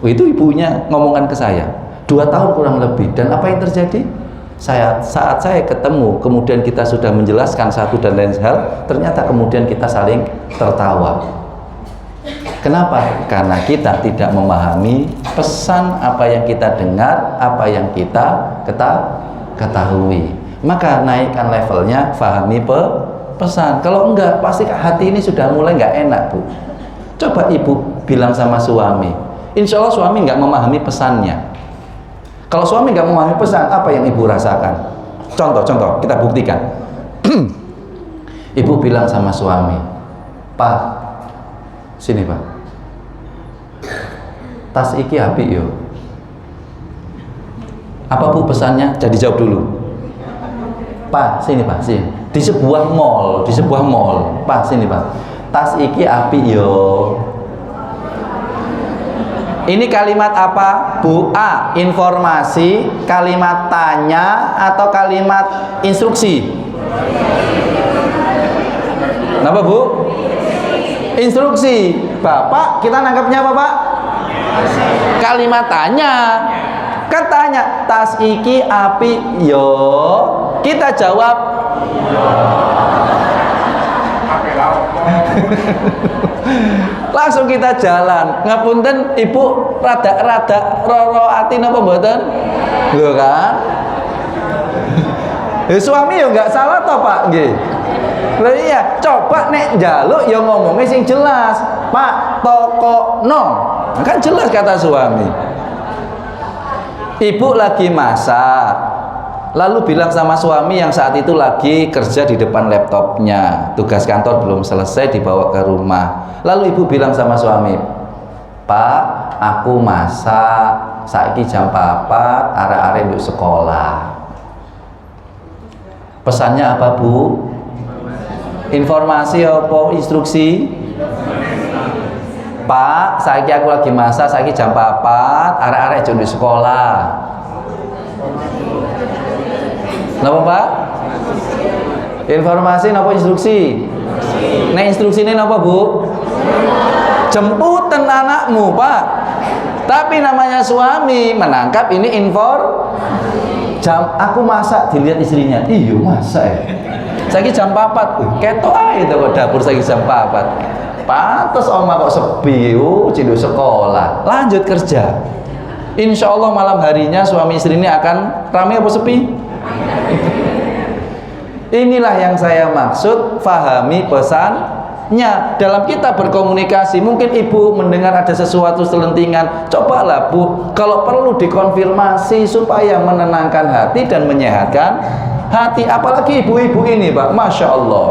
Itu ibunya ngomongan ke saya. 2 tahun kurang lebih. Dan apa yang terjadi? Saat saya ketemu, kemudian kita sudah menjelaskan satu dan lain hal, ternyata kemudian kita saling tertawa. Kenapa? Karena kita tidak memahami pesan apa yang kita dengar, apa yang kita ketahui. Maka naikkan levelnya, fahami pesan. Kalau enggak, pasti hati ini sudah mulai enggak enak Bu. Coba ibu bilang sama suami, insya Allah suami enggak memahami pesannya. Kalau suami nggak memahami pesan, apa yang ibu rasakan? Contoh, kita buktikan. Ibu bilang sama suami, Pak, sini Pak, tas iki api yo. Apa Bu pesannya? Jadi jawab dulu. Pak, sini Pak, sini. Di sebuah mall, Pak, sini Pak. Tas iki api yo. Ini kalimat apa? Bu A, informasi, kalimat tanya, atau kalimat instruksi? Kenapa Bu? Instruksi. Bapak, kita nangkapnya apa Pak? Kalimat tanya. Kan tanya, tas iki api yo. Kita jawab langsung kita jalan. Ngapunten ibu, rada roro ati napa mboten? Lho kan? Suami ya nggak salah toh Pak nggih. Lha iya, coba nek njaluk ya ngomongnya sing jelas. Pak, toko no. Kan jelas kata suami. Ibu lagi masak. lalu bilang sama suami yang saat itu lagi kerja di depan laptopnya, tugas kantor belum selesai dibawa ke rumah. Lalu ibu bilang sama suami, Pak, aku masak, saiki jam 4, arek-arek untuk sekolah. Pesannya apa, Bu? Informasi apa instruksi? Pak, saiki aku lagi masak, saiki jam 4, arek-arek untuk sekolah. Napa, Pak? Informasi napa instruksi? Nek instruksi ini napa, Bu? Jemputan anakmu, Pak. Tapi namanya suami menangkap ini jam aku masak, dilihat istrinya. Iya, masak ya. Saiki jam 4, ketok ae to kok dapur saiki jam 4. Pantes oma kok sepi, ciduk sekolah. Lanjut kerja. Insya Allah malam harinya suami istri ini akan ramai apa sepi? Inilah yang saya maksud, fahami pesannya. Dalam kita berkomunikasi, mungkin ibu mendengar ada sesuatu selentingan, cobalah Bu, kalau perlu dikonfirmasi supaya menenangkan hati dan menyehatkan hati. Apalagi ibu-ibu ini, Pak, Masya Allah,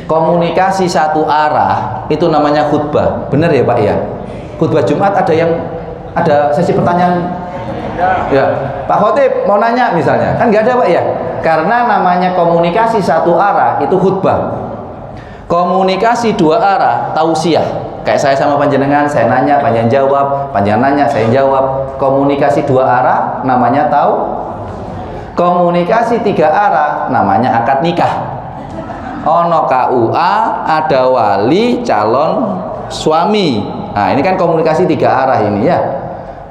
komunikasi satu arah itu namanya khutbah. Benar ya, Pak ya? Khutbah Jumat ada sesi pertanyaan. Ya, Pak Khotib mau nanya misalnya, kan nggak ada, Pak ya? Karena namanya komunikasi satu arah itu khutbah. Komunikasi dua arah tausiah. Kayak saya sama panjenengan, saya nanya, panjenengan jawab, panjenengan nanya, saya jawab. Komunikasi dua arah namanya komunikasi tiga arah namanya akad nikah. Ono KUA, ada wali calon suami. Nah, ini kan komunikasi tiga arah ini ya.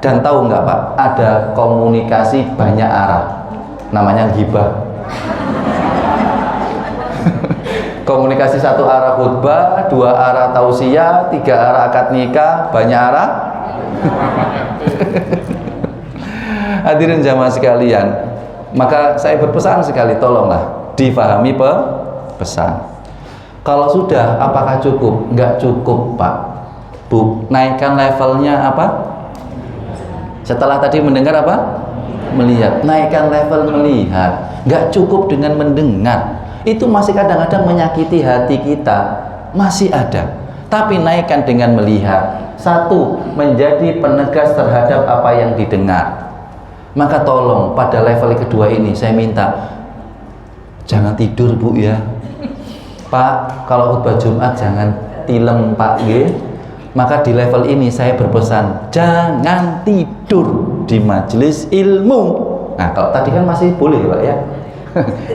Dan tahu nggak, Pak, ada komunikasi banyak arah namanya ghibah. Komunikasi satu arah khutbah, dua arah tausiah, tiga arah akad nikah, banyak arah. Hadirin jamaah sekalian, maka saya berpesan sekali, tolonglah difahami pesan. Kalau sudah, apakah cukup? Nggak cukup, Pak, Bu. Naikkan levelnya apa? Setelah tadi mendengar apa? Melihat. Naikkan level melihat. Nggak cukup dengan mendengar. Itu masih kadang-kadang menyakiti hati kita. Masih ada. Tapi naikkan dengan melihat. Satu, menjadi penegas terhadap apa yang didengar. Maka tolong pada level kedua ini saya minta, jangan tidur, Bu ya. Pak, kalau khutbah Jumat jangan tilem, Pak, nggih. Maka di level ini saya berpesan, jangan tidur di majelis ilmu. Nah, kalau tadi kan masih boleh, Pak ya.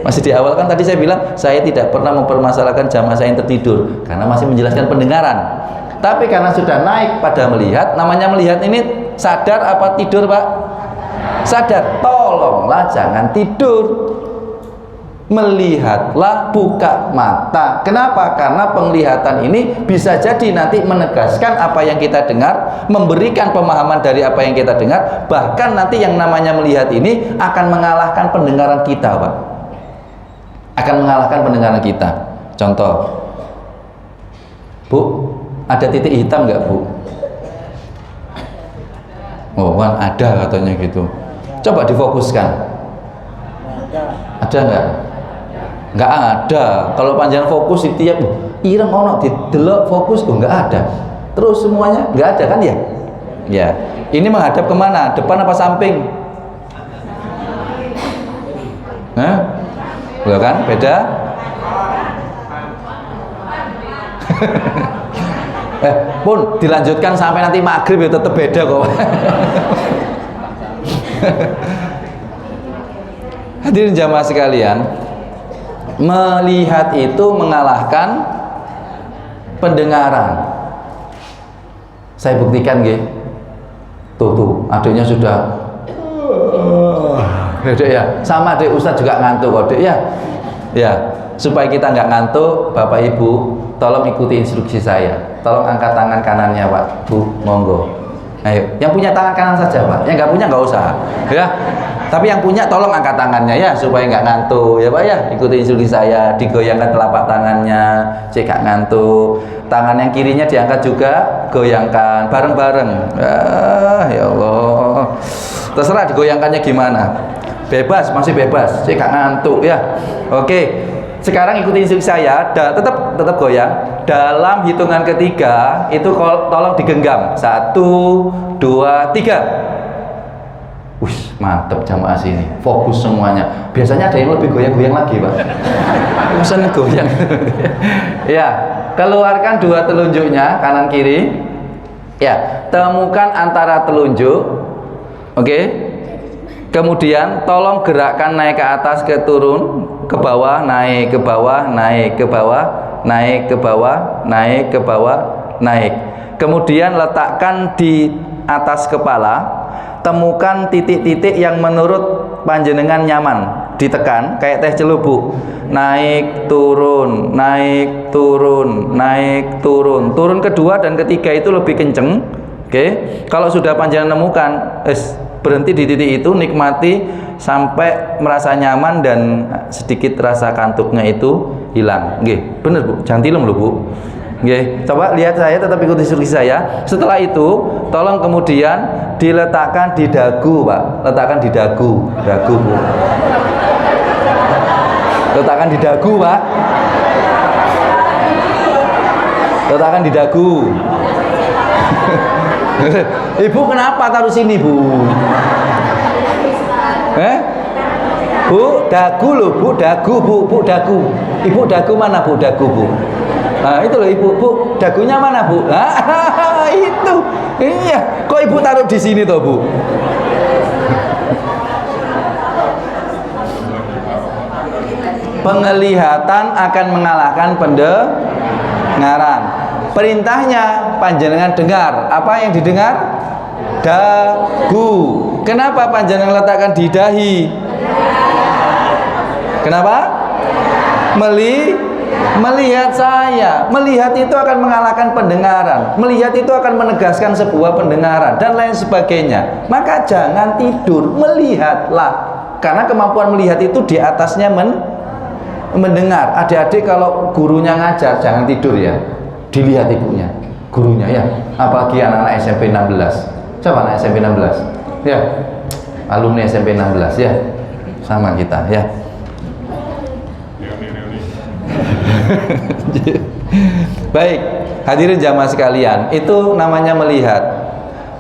Masih di awal kan tadi saya bilang, saya tidak pernah mempermasalahkan jamaah saya yang tertidur karena masih menjelaskan pendengaran. Tapi karena sudah naik pada melihat, namanya melihat ini sadar apa tidur, Pak? Sadar. Tolonglah jangan tidur. Melihatlah, buka mata. Kenapa? Karena penglihatan ini bisa jadi nanti menegaskan apa yang kita dengar, memberikan pemahaman dari apa yang kita dengar. Bahkan nanti yang namanya melihat ini akan mengalahkan pendengaran kita, Pak. Akan mengalahkan pendengaran kita. Contoh, Bu, ada titik hitam nggak, Bu? Oh, kan ada katanya gitu. Coba difokuskan. Ada nggak? Nggak ada. Kalau panjang fokus di tiap ireng ono didelok fokus tuh nggak ada. Terus semuanya nggak ada kan ya? Ya. Ini menghadap kemana? Depan apa samping? Hah? Loh kan? Beda? Pun dilanjutkan sampai nanti maghrib ya tetap beda kok. Hadirin jamaah sekalian, melihat itu mengalahkan pendengaran. Saya buktikan nggih. Tuh, adiknya sudah Dek ya. Sama Dek, Ustadz juga ngantuk kok, Dek ya. Ya, supaya kita nggak ngantuk, Bapak Ibu, tolong ikuti instruksi saya. Tolong angkat tangan kanannya, Pak. Bu, monggo. Ayo, yang punya tangan kanan saja, Pak. Yang nggak punya nggak usah. Ya. Tapi yang punya tolong angkat tangannya ya supaya nggak ngantuk ya Pak ya. Ikuti instruksi saya, digoyangkan telapak tangannya, cek nggak ngantuk. Tangan yang kirinya diangkat juga, goyangkan bareng-bareng. Ya Allah. Terserah digoyangkannya gimana. Bebas, masih bebas. Cek nggak ngantuk ya. Oke. Sekarang ikuti instruksi saya, tetap goyang. Dalam hitungan ketiga itu tolong digenggam. 1, 2, 3. Wih, mantep jamaah sini, fokus semuanya. Biasanya ada yang lebih goyang-goyang lagi Pak. Pesan goyang. Ya, keluarkan dua telunjuknya kanan kiri. Ya, temukan antara telunjuk. Oke. Kemudian tolong gerakkan naik ke atas, ke turun, ke bawah, naik ke bawah, naik ke bawah, naik ke bawah, naik ke bawah, naik. Kemudian letakkan di atas kepala. Temukan titik-titik yang menurut panjenengan nyaman, ditekan kayak teh celubuk, naik turun, naik turun, naik turun. Turun kedua dan ketiga itu lebih kenceng. Oke, kalau sudah panjenengan nemukan, berhenti di titik itu, nikmati sampai merasa nyaman dan sedikit rasa kantuknya itu hilang. Oke, bener Bu, jangan tilem loh Bu. Oke, coba lihat saya, tetap ikuti instruksi saya. Setelah itu, tolong kemudian diletakkan di dagu, Pak. Letakkan di dagu, dagu Bu. Letakkan di dagu, Pak. Letakkan di dagu. Ibu kenapa taruh sini, Bu? Bu, dagu loh, Bu, dagu, Bu, dagu. Ibu dagu mana, Bu? Dagu, Bu. Nah, itu loh Ibu, Bu, dagunya mana, Bu? Ah, itu. Iya, kok Ibu taruh di sini toh, Bu? Penglihatan akan mengalahkan pendengaran. Perintahnya panjenengan dengar. Apa yang didengar? Dagu. Kenapa panjenengan letakkan di dahi? Kenapa? Melihat saya. Melihat itu akan mengalahkan pendengaran. Melihat itu akan menegaskan sebuah pendengaran dan lain sebagainya. Maka jangan tidur, melihatlah. Karena kemampuan melihat itu di atasnya mendengar. Adik-adik kalau gurunya ngajar jangan tidur ya. Dilihat ibunya, gurunya ya. Apalagi anak-anak SMP 16. Coba anak SMP 16. Ya. Alumni SMP 16 ya. Sama kita ya. Baik, hadirin jamaah sekalian, itu namanya melihat.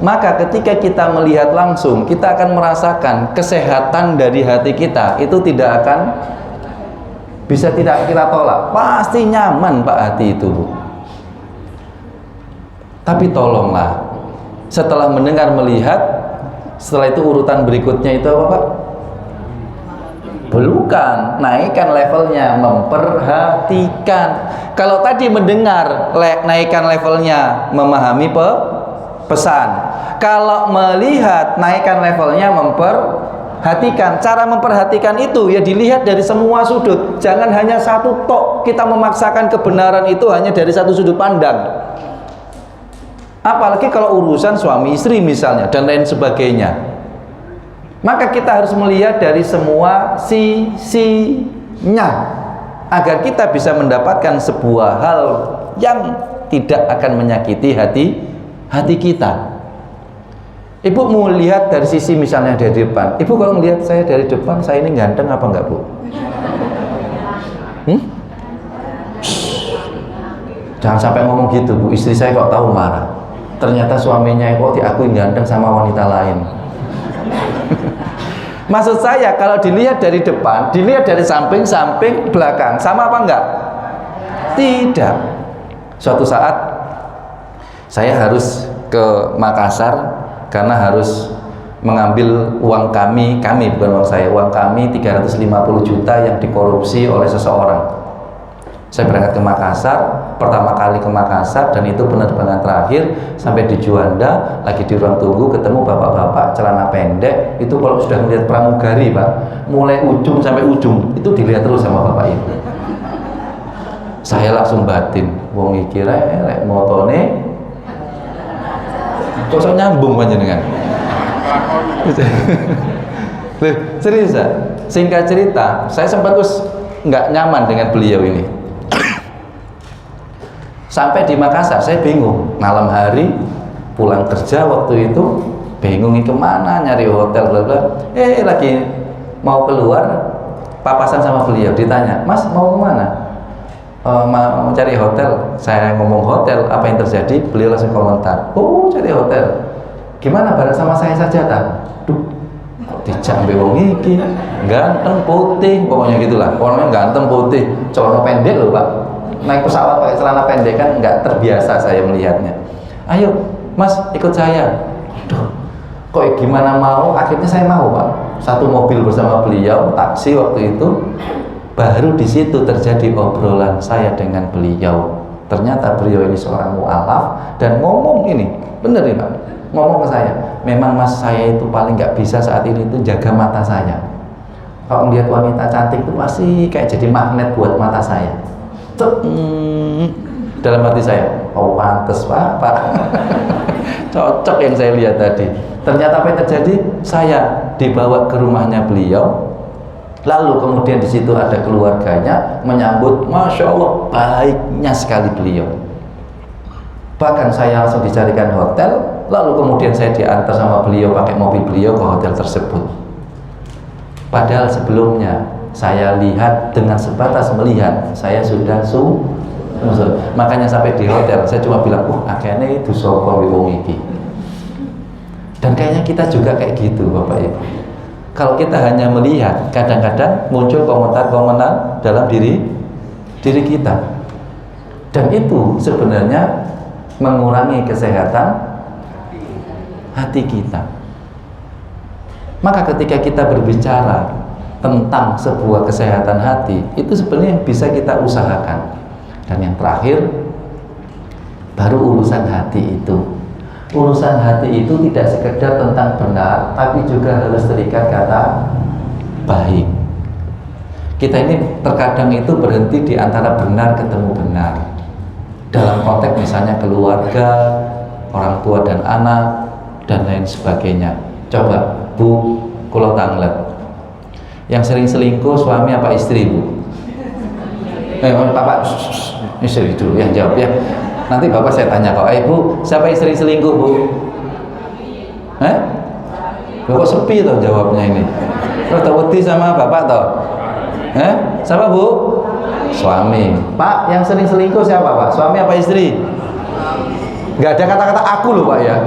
Maka ketika kita melihat langsung, kita akan merasakan kesehatan dari hati kita. Itu tidak akan bisa tidak kita tolak. Pasti nyaman Pak hati itu, Bu. Tapi tolonglah, setelah mendengar melihat, setelah itu urutan berikutnya itu apa Pak? Bukan, naikkan levelnya, memperhatikan. Kalau tadi mendengar, naikkan levelnya, memahami pesan. Kalau melihat, naikkan levelnya, memperhatikan. Cara memperhatikan itu ya dilihat dari semua sudut. Jangan hanya satu tok. Kita memaksakan kebenaran itu hanya dari satu sudut pandang. Apalagi kalau urusan suami istri misalnya dan lain sebagainya. Maka kita harus melihat dari semua sisinya agar kita bisa mendapatkan sebuah hal yang tidak akan menyakiti hati kita. Ibu mau lihat dari sisi misalnya dari depan. Ibu kalau melihat saya dari depan, saya ini ganteng apa enggak, Bu? Jangan sampai ngomong gitu, Bu. Istri saya kok tahu marah. Ternyata suaminya kok diakui ganteng sama wanita lain. Maksud saya kalau dilihat dari depan, dilihat dari samping, belakang, sama apa enggak? Tidak. Suatu saat saya harus ke Makassar karena harus mengambil uang kami bukan uang saya, uang kami 350 juta yang dikorupsi oleh seseorang. Saya berangkat ke Makassar, pertama kali ke Makassar, dan itu penerbangan terakhir. Sampai di Juanda, lagi di ruang tunggu, ketemu bapak-bapak celana pendek. Itu kalau sudah melihat pramugari Pak, mulai ujung sampai ujung itu dilihat terus sama bapak itu. Saya langsung batin, wong iki rek motone kok nyambung panjenengan. Loh, serius ya? Singkat cerita, saya sempat nggak nyaman dengan beliau ini. Sampai di Makassar, saya bingung. Malam hari pulang kerja waktu itu, bingung ini kemana, nyari hotel, bla bla. Lagi mau keluar, papasan sama beliau. Ditanya, Mas mau kemana? Mau cari hotel. Saya ngomong hotel, apa yang terjadi? Beliau langsung komentar, oh cari hotel. Gimana bareng sama saya saja tak? Dijak wong iki ganteng putih, pokoknya gitulah. Orangnya ganteng putih, celana pendek loh Pak. Naik pesawat pakai celana pendek kan nggak terbiasa saya melihatnya. Ayo Mas ikut saya. Aduh, kok gimana mau? Akhirnya saya mau Pak. Satu mobil bersama beliau, taksi waktu itu. Baru di situ terjadi obrolan saya dengan beliau. Ternyata beliau ini seorang mu'alaf dan ngomong ini, bener nih Pak. Ngomong ke saya, memang Mas saya itu paling nggak bisa saat ini itu jaga mata saya. Kalau melihat wanita cantik itu pasti kayak jadi magnet buat mata saya. Dalam hati saya, oh pantes Pak. Cocok yang saya lihat tadi. Ternyata apa yang terjadi? Saya dibawa ke rumahnya beliau. Lalu kemudian di situ ada keluarganya menyambut, masya Allah baiknya sekali beliau. Bahkan saya langsung dicarikan hotel. Lalu kemudian saya diantar sama beliau pakai mobil beliau ke hotel tersebut. Padahal sebelumnya saya lihat dengan sebatas melihat, saya sudah makanya sampai di hotel saya cuma bilang, akhirnya itu sokong wong iki. Dan kayaknya kita juga kayak gitu Bapak Ibu. Kalau kita hanya melihat, kadang-kadang muncul komentar-komentar dalam diri kita. Dan itu sebenarnya mengurangi kesehatan hati kita. Maka ketika kita berbicara tentang sebuah kesehatan hati, itu sebenarnya bisa kita usahakan. Dan yang terakhir, baru urusan hati itu. Urusan hati itu tidak sekedar tentang benar, tapi juga harus terikat kata baik. Kita ini terkadang itu berhenti di antara benar ketemu benar. Dalam konteks misalnya keluarga, orang tua dan anak, dan lain sebagainya. Coba Bu, kalau tanglet yang sering selingkuh suami apa istri Bu? Bapak istri dulu yang jawab ya. Nanti Bapak saya tanya kok, Bu, siapa yang sering selingkuh Bu? Kok sepi toh jawabnya ini? Rada wedi sama Bapak toh? Siapa Bu? Suami. Pak, yang sering selingkuh siapa Pak? Suami apa istri? Nggak ada kata-kata aku loh Pak ya.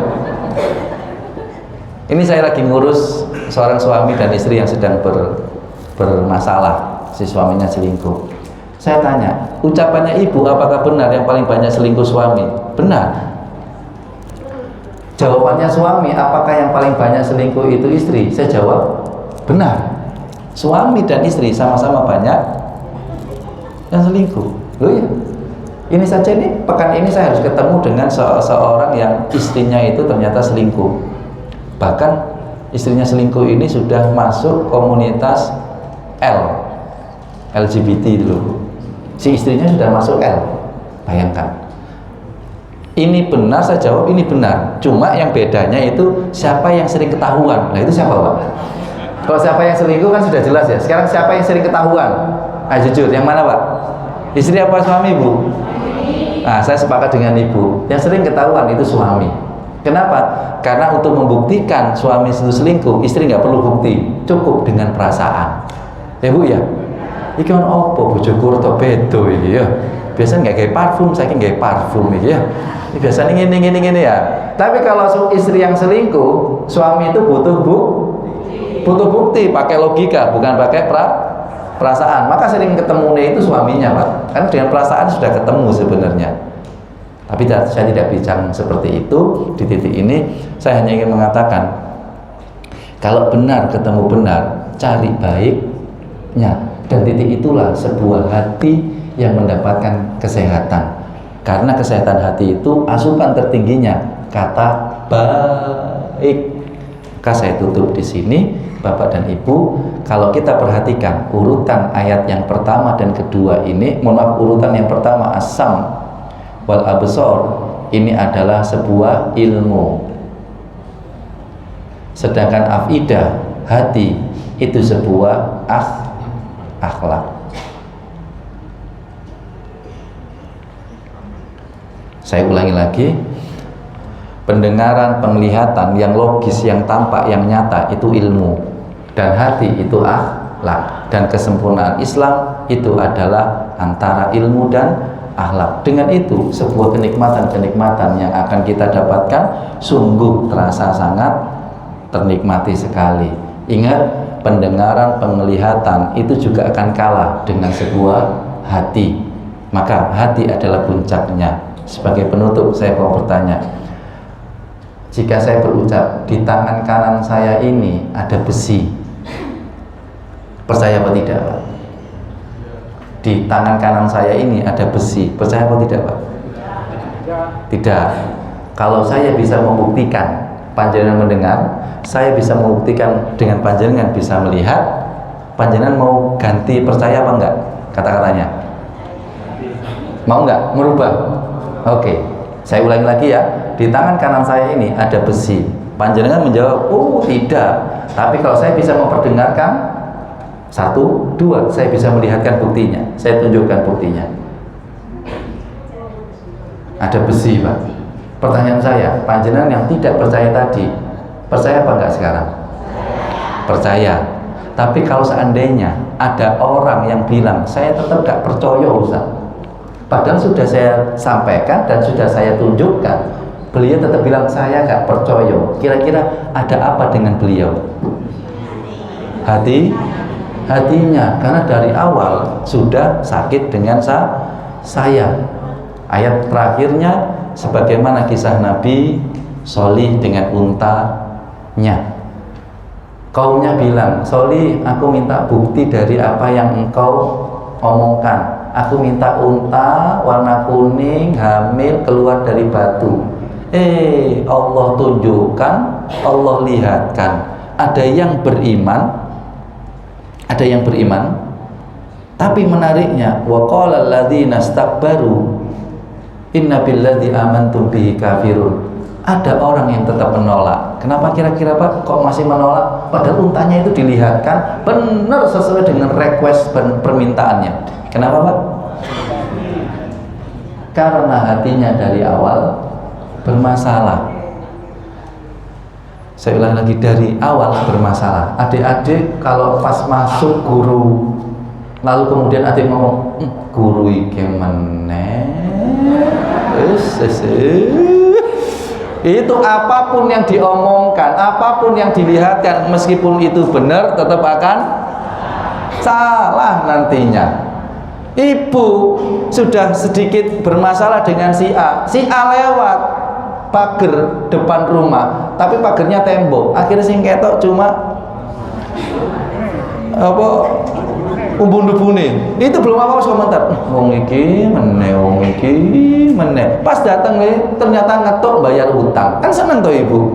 Ini saya lagi ngurus seorang suami dan istri yang sedang bermasalah, si suaminya selingkuh. Saya tanya, ucapannya ibu apakah benar yang paling banyak selingkuh suami? Benar. Jawabannya suami, apakah yang paling banyak selingkuh itu istri? Saya jawab, benar. Suami dan istri sama-sama banyak yang selingkuh. Loh ya, ini saja nih, pekan ini saya harus ketemu dengan seorang yang istrinya itu ternyata selingkuh. Bahkan istrinya selingkuh ini sudah masuk komunitas LGBT dulu. Si istrinya sudah masuk L. Bayangkan. Ini benar, saya jawab ini benar. Cuma yang bedanya itu siapa yang sering ketahuan. Nah itu siapa Pak? Kalau siapa yang selingkuh kan sudah jelas ya. Sekarang siapa yang sering ketahuan? Jujur, yang mana Pak? Istri apa suami Bu? Nah saya sepakat dengan ibu. Yang sering ketahuan itu suami. Kenapa? Karena untuk membuktikan suami itu selingkuh, istri nggak perlu bukti, cukup dengan perasaan. Ya Bu ya. Iki kan opo bojoku rada beda iki ya. Biasanya nggak kayak parfum, saya nggak parfum iki ya. Ini biasanya ngene ya. Tapi kalau istri yang selingkuh, suami itu butuh bukti, pakai logika, bukan pakai perasaan. Maka sering ketemunya itu suaminya Pak. Kan dengan perasaan sudah ketemu sebenarnya. Tapi saya tidak bicara seperti itu. Di titik ini saya hanya ingin mengatakan, kalau benar ketemu benar, cari baiknya, dan titik itulah sebuah hati yang mendapatkan kesehatan. Karena kesehatan hati itu asupan tertingginya kata baik. Maka saya tutup di sini, Bapak dan Ibu. Kalau kita perhatikan urutan ayat yang pertama dan kedua ini, mohon maaf, urutan yang pertama asam wal absor, ini adalah sebuah ilmu. Sedangkan afidah, hati, itu sebuah akhlak. Saya ulangi lagi, pendengaran, penglihatan yang logis, yang tampak, yang nyata itu ilmu, dan hati itu akhlak. Dan kesempurnaan Islam itu adalah antara ilmu dan akhlak. Dengan itu sebuah kenikmatan-kenikmatan yang akan kita dapatkan sungguh terasa sangat ternikmati sekali. Ingat, pendengaran, penglihatan itu juga akan kalah dengan sebuah hati. Maka hati adalah puncaknya. Sebagai penutup saya mau bertanya, jika saya berucap di tangan kanan saya ini ada besi, percaya apa tidak, Pak? Di tangan kanan saya ini ada besi, percaya apa tidak, Pak? Tidak. Kalau saya bisa membuktikan panjenengan mendengar, saya bisa membuktikan dengan panjenengan bisa melihat, panjenengan mau ganti percaya apa enggak kata-katanya? Mau enggak merubah? Oke, saya ulangi lagi ya. Di tangan kanan saya ini ada besi. Panjenengan menjawab, oh tidak. Tapi kalau saya bisa memperdengarkan, 1, 2, saya bisa melihatkan buktinya. Saya tunjukkan buktinya. Ada besi, Pak. Pertanyaan saya, panjenengan yang tidak percaya tadi, percaya apa enggak sekarang? Percaya. Tapi kalau seandainya ada orang yang bilang, saya tetap enggak percaya, Ustaz, padahal sudah saya sampaikan dan sudah saya tunjukkan, beliau tetap bilang saya gak percaya. Kira-kira ada apa dengan beliau? Hatinya, karena dari awal sudah sakit dengan saya. Ayat terakhirnya sebagaimana kisah Nabi Sholih dengan untanya. Kaumnya bilang, Sholih, aku minta bukti dari apa yang engkau omongkan. Aku minta unta warna kuning hamil keluar dari batu. Allah tunjukkan, Allah lihatkan. Ada yang beriman, tapi menariknya, wa qala alladzina istakbaru inna billadzi amantum bihi kafirun. Ada orang yang tetap menolak. Kenapa kira-kira, Pak, kok masih menolak? Padahal untanya itu dilihatkan benar sesuai dengan request permintaannya. Kenapa, Pak? Karena hatinya dari awal bermasalah. Saya ulang lagi, dari awal bermasalah. Adik-adik kalau pas masuk guru, lalu kemudian adik ngomong, guru iki meneh, itu apapun yang diomongkan, apapun yang dilihatkan, meskipun itu benar, tetap akan salah nantinya. Ibu sudah sedikit bermasalah dengan si A lewat pagar depan rumah, tapi pagarnya tembok, akhirnya sing ketok cuma apa umbun-umbune. Itu belum apa-apa komentar, wong iki meneh, pas datang ternyata ngetok bayar utang, kan seneng toh ibu.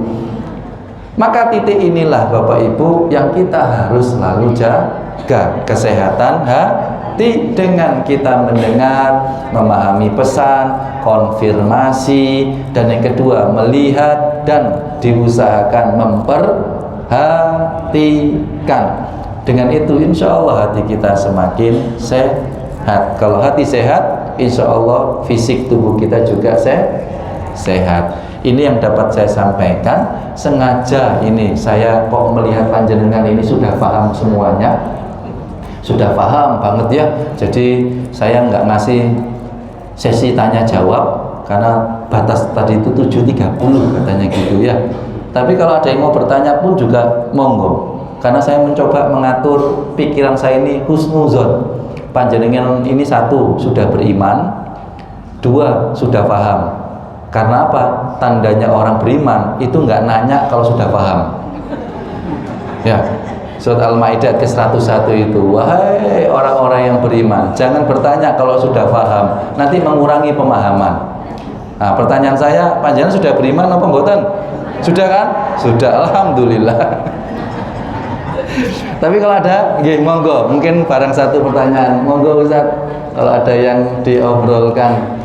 Maka titik inilah Bapak Ibu yang kita harus selalu jaga, kesehatan hati dengan kita mendengar, memahami pesan, konfirmasi, dan yang kedua melihat dan diusahakan memperhatikan. Dengan itu insya Allah hati kita semakin sehat. Kalau hati sehat, insya Allah fisik tubuh kita juga sehat. Ini yang dapat saya sampaikan. Sengaja ini saya kok melihat panjenengan ini sudah paham semuanya, sudah paham banget ya. Jadi saya nggak ngasih sesi tanya jawab karena batas tadi itu 7.30 katanya gitu ya. Tapi kalau ada yang mau bertanya pun juga monggo, karena saya mencoba mengatur pikiran saya ini husnuzon. Panjenengan ini 1 sudah beriman, 2 sudah paham. Karena apa? Tandanya orang beriman itu nggak nanya kalau sudah paham. Ya, surat Al-Maidah ke-101 itu, wahai orang-orang yang beriman, jangan bertanya kalau sudah paham, nanti mengurangi pemahaman. Nah, pertanyaan saya, panjenengan sudah beriman apa mboten? Sudah kan? Sudah, alhamdulillah. Tapi kalau ada, nggih monggo, mungkin barang satu pertanyaan, monggo Ustaz, kalau ada yang diobrolkan.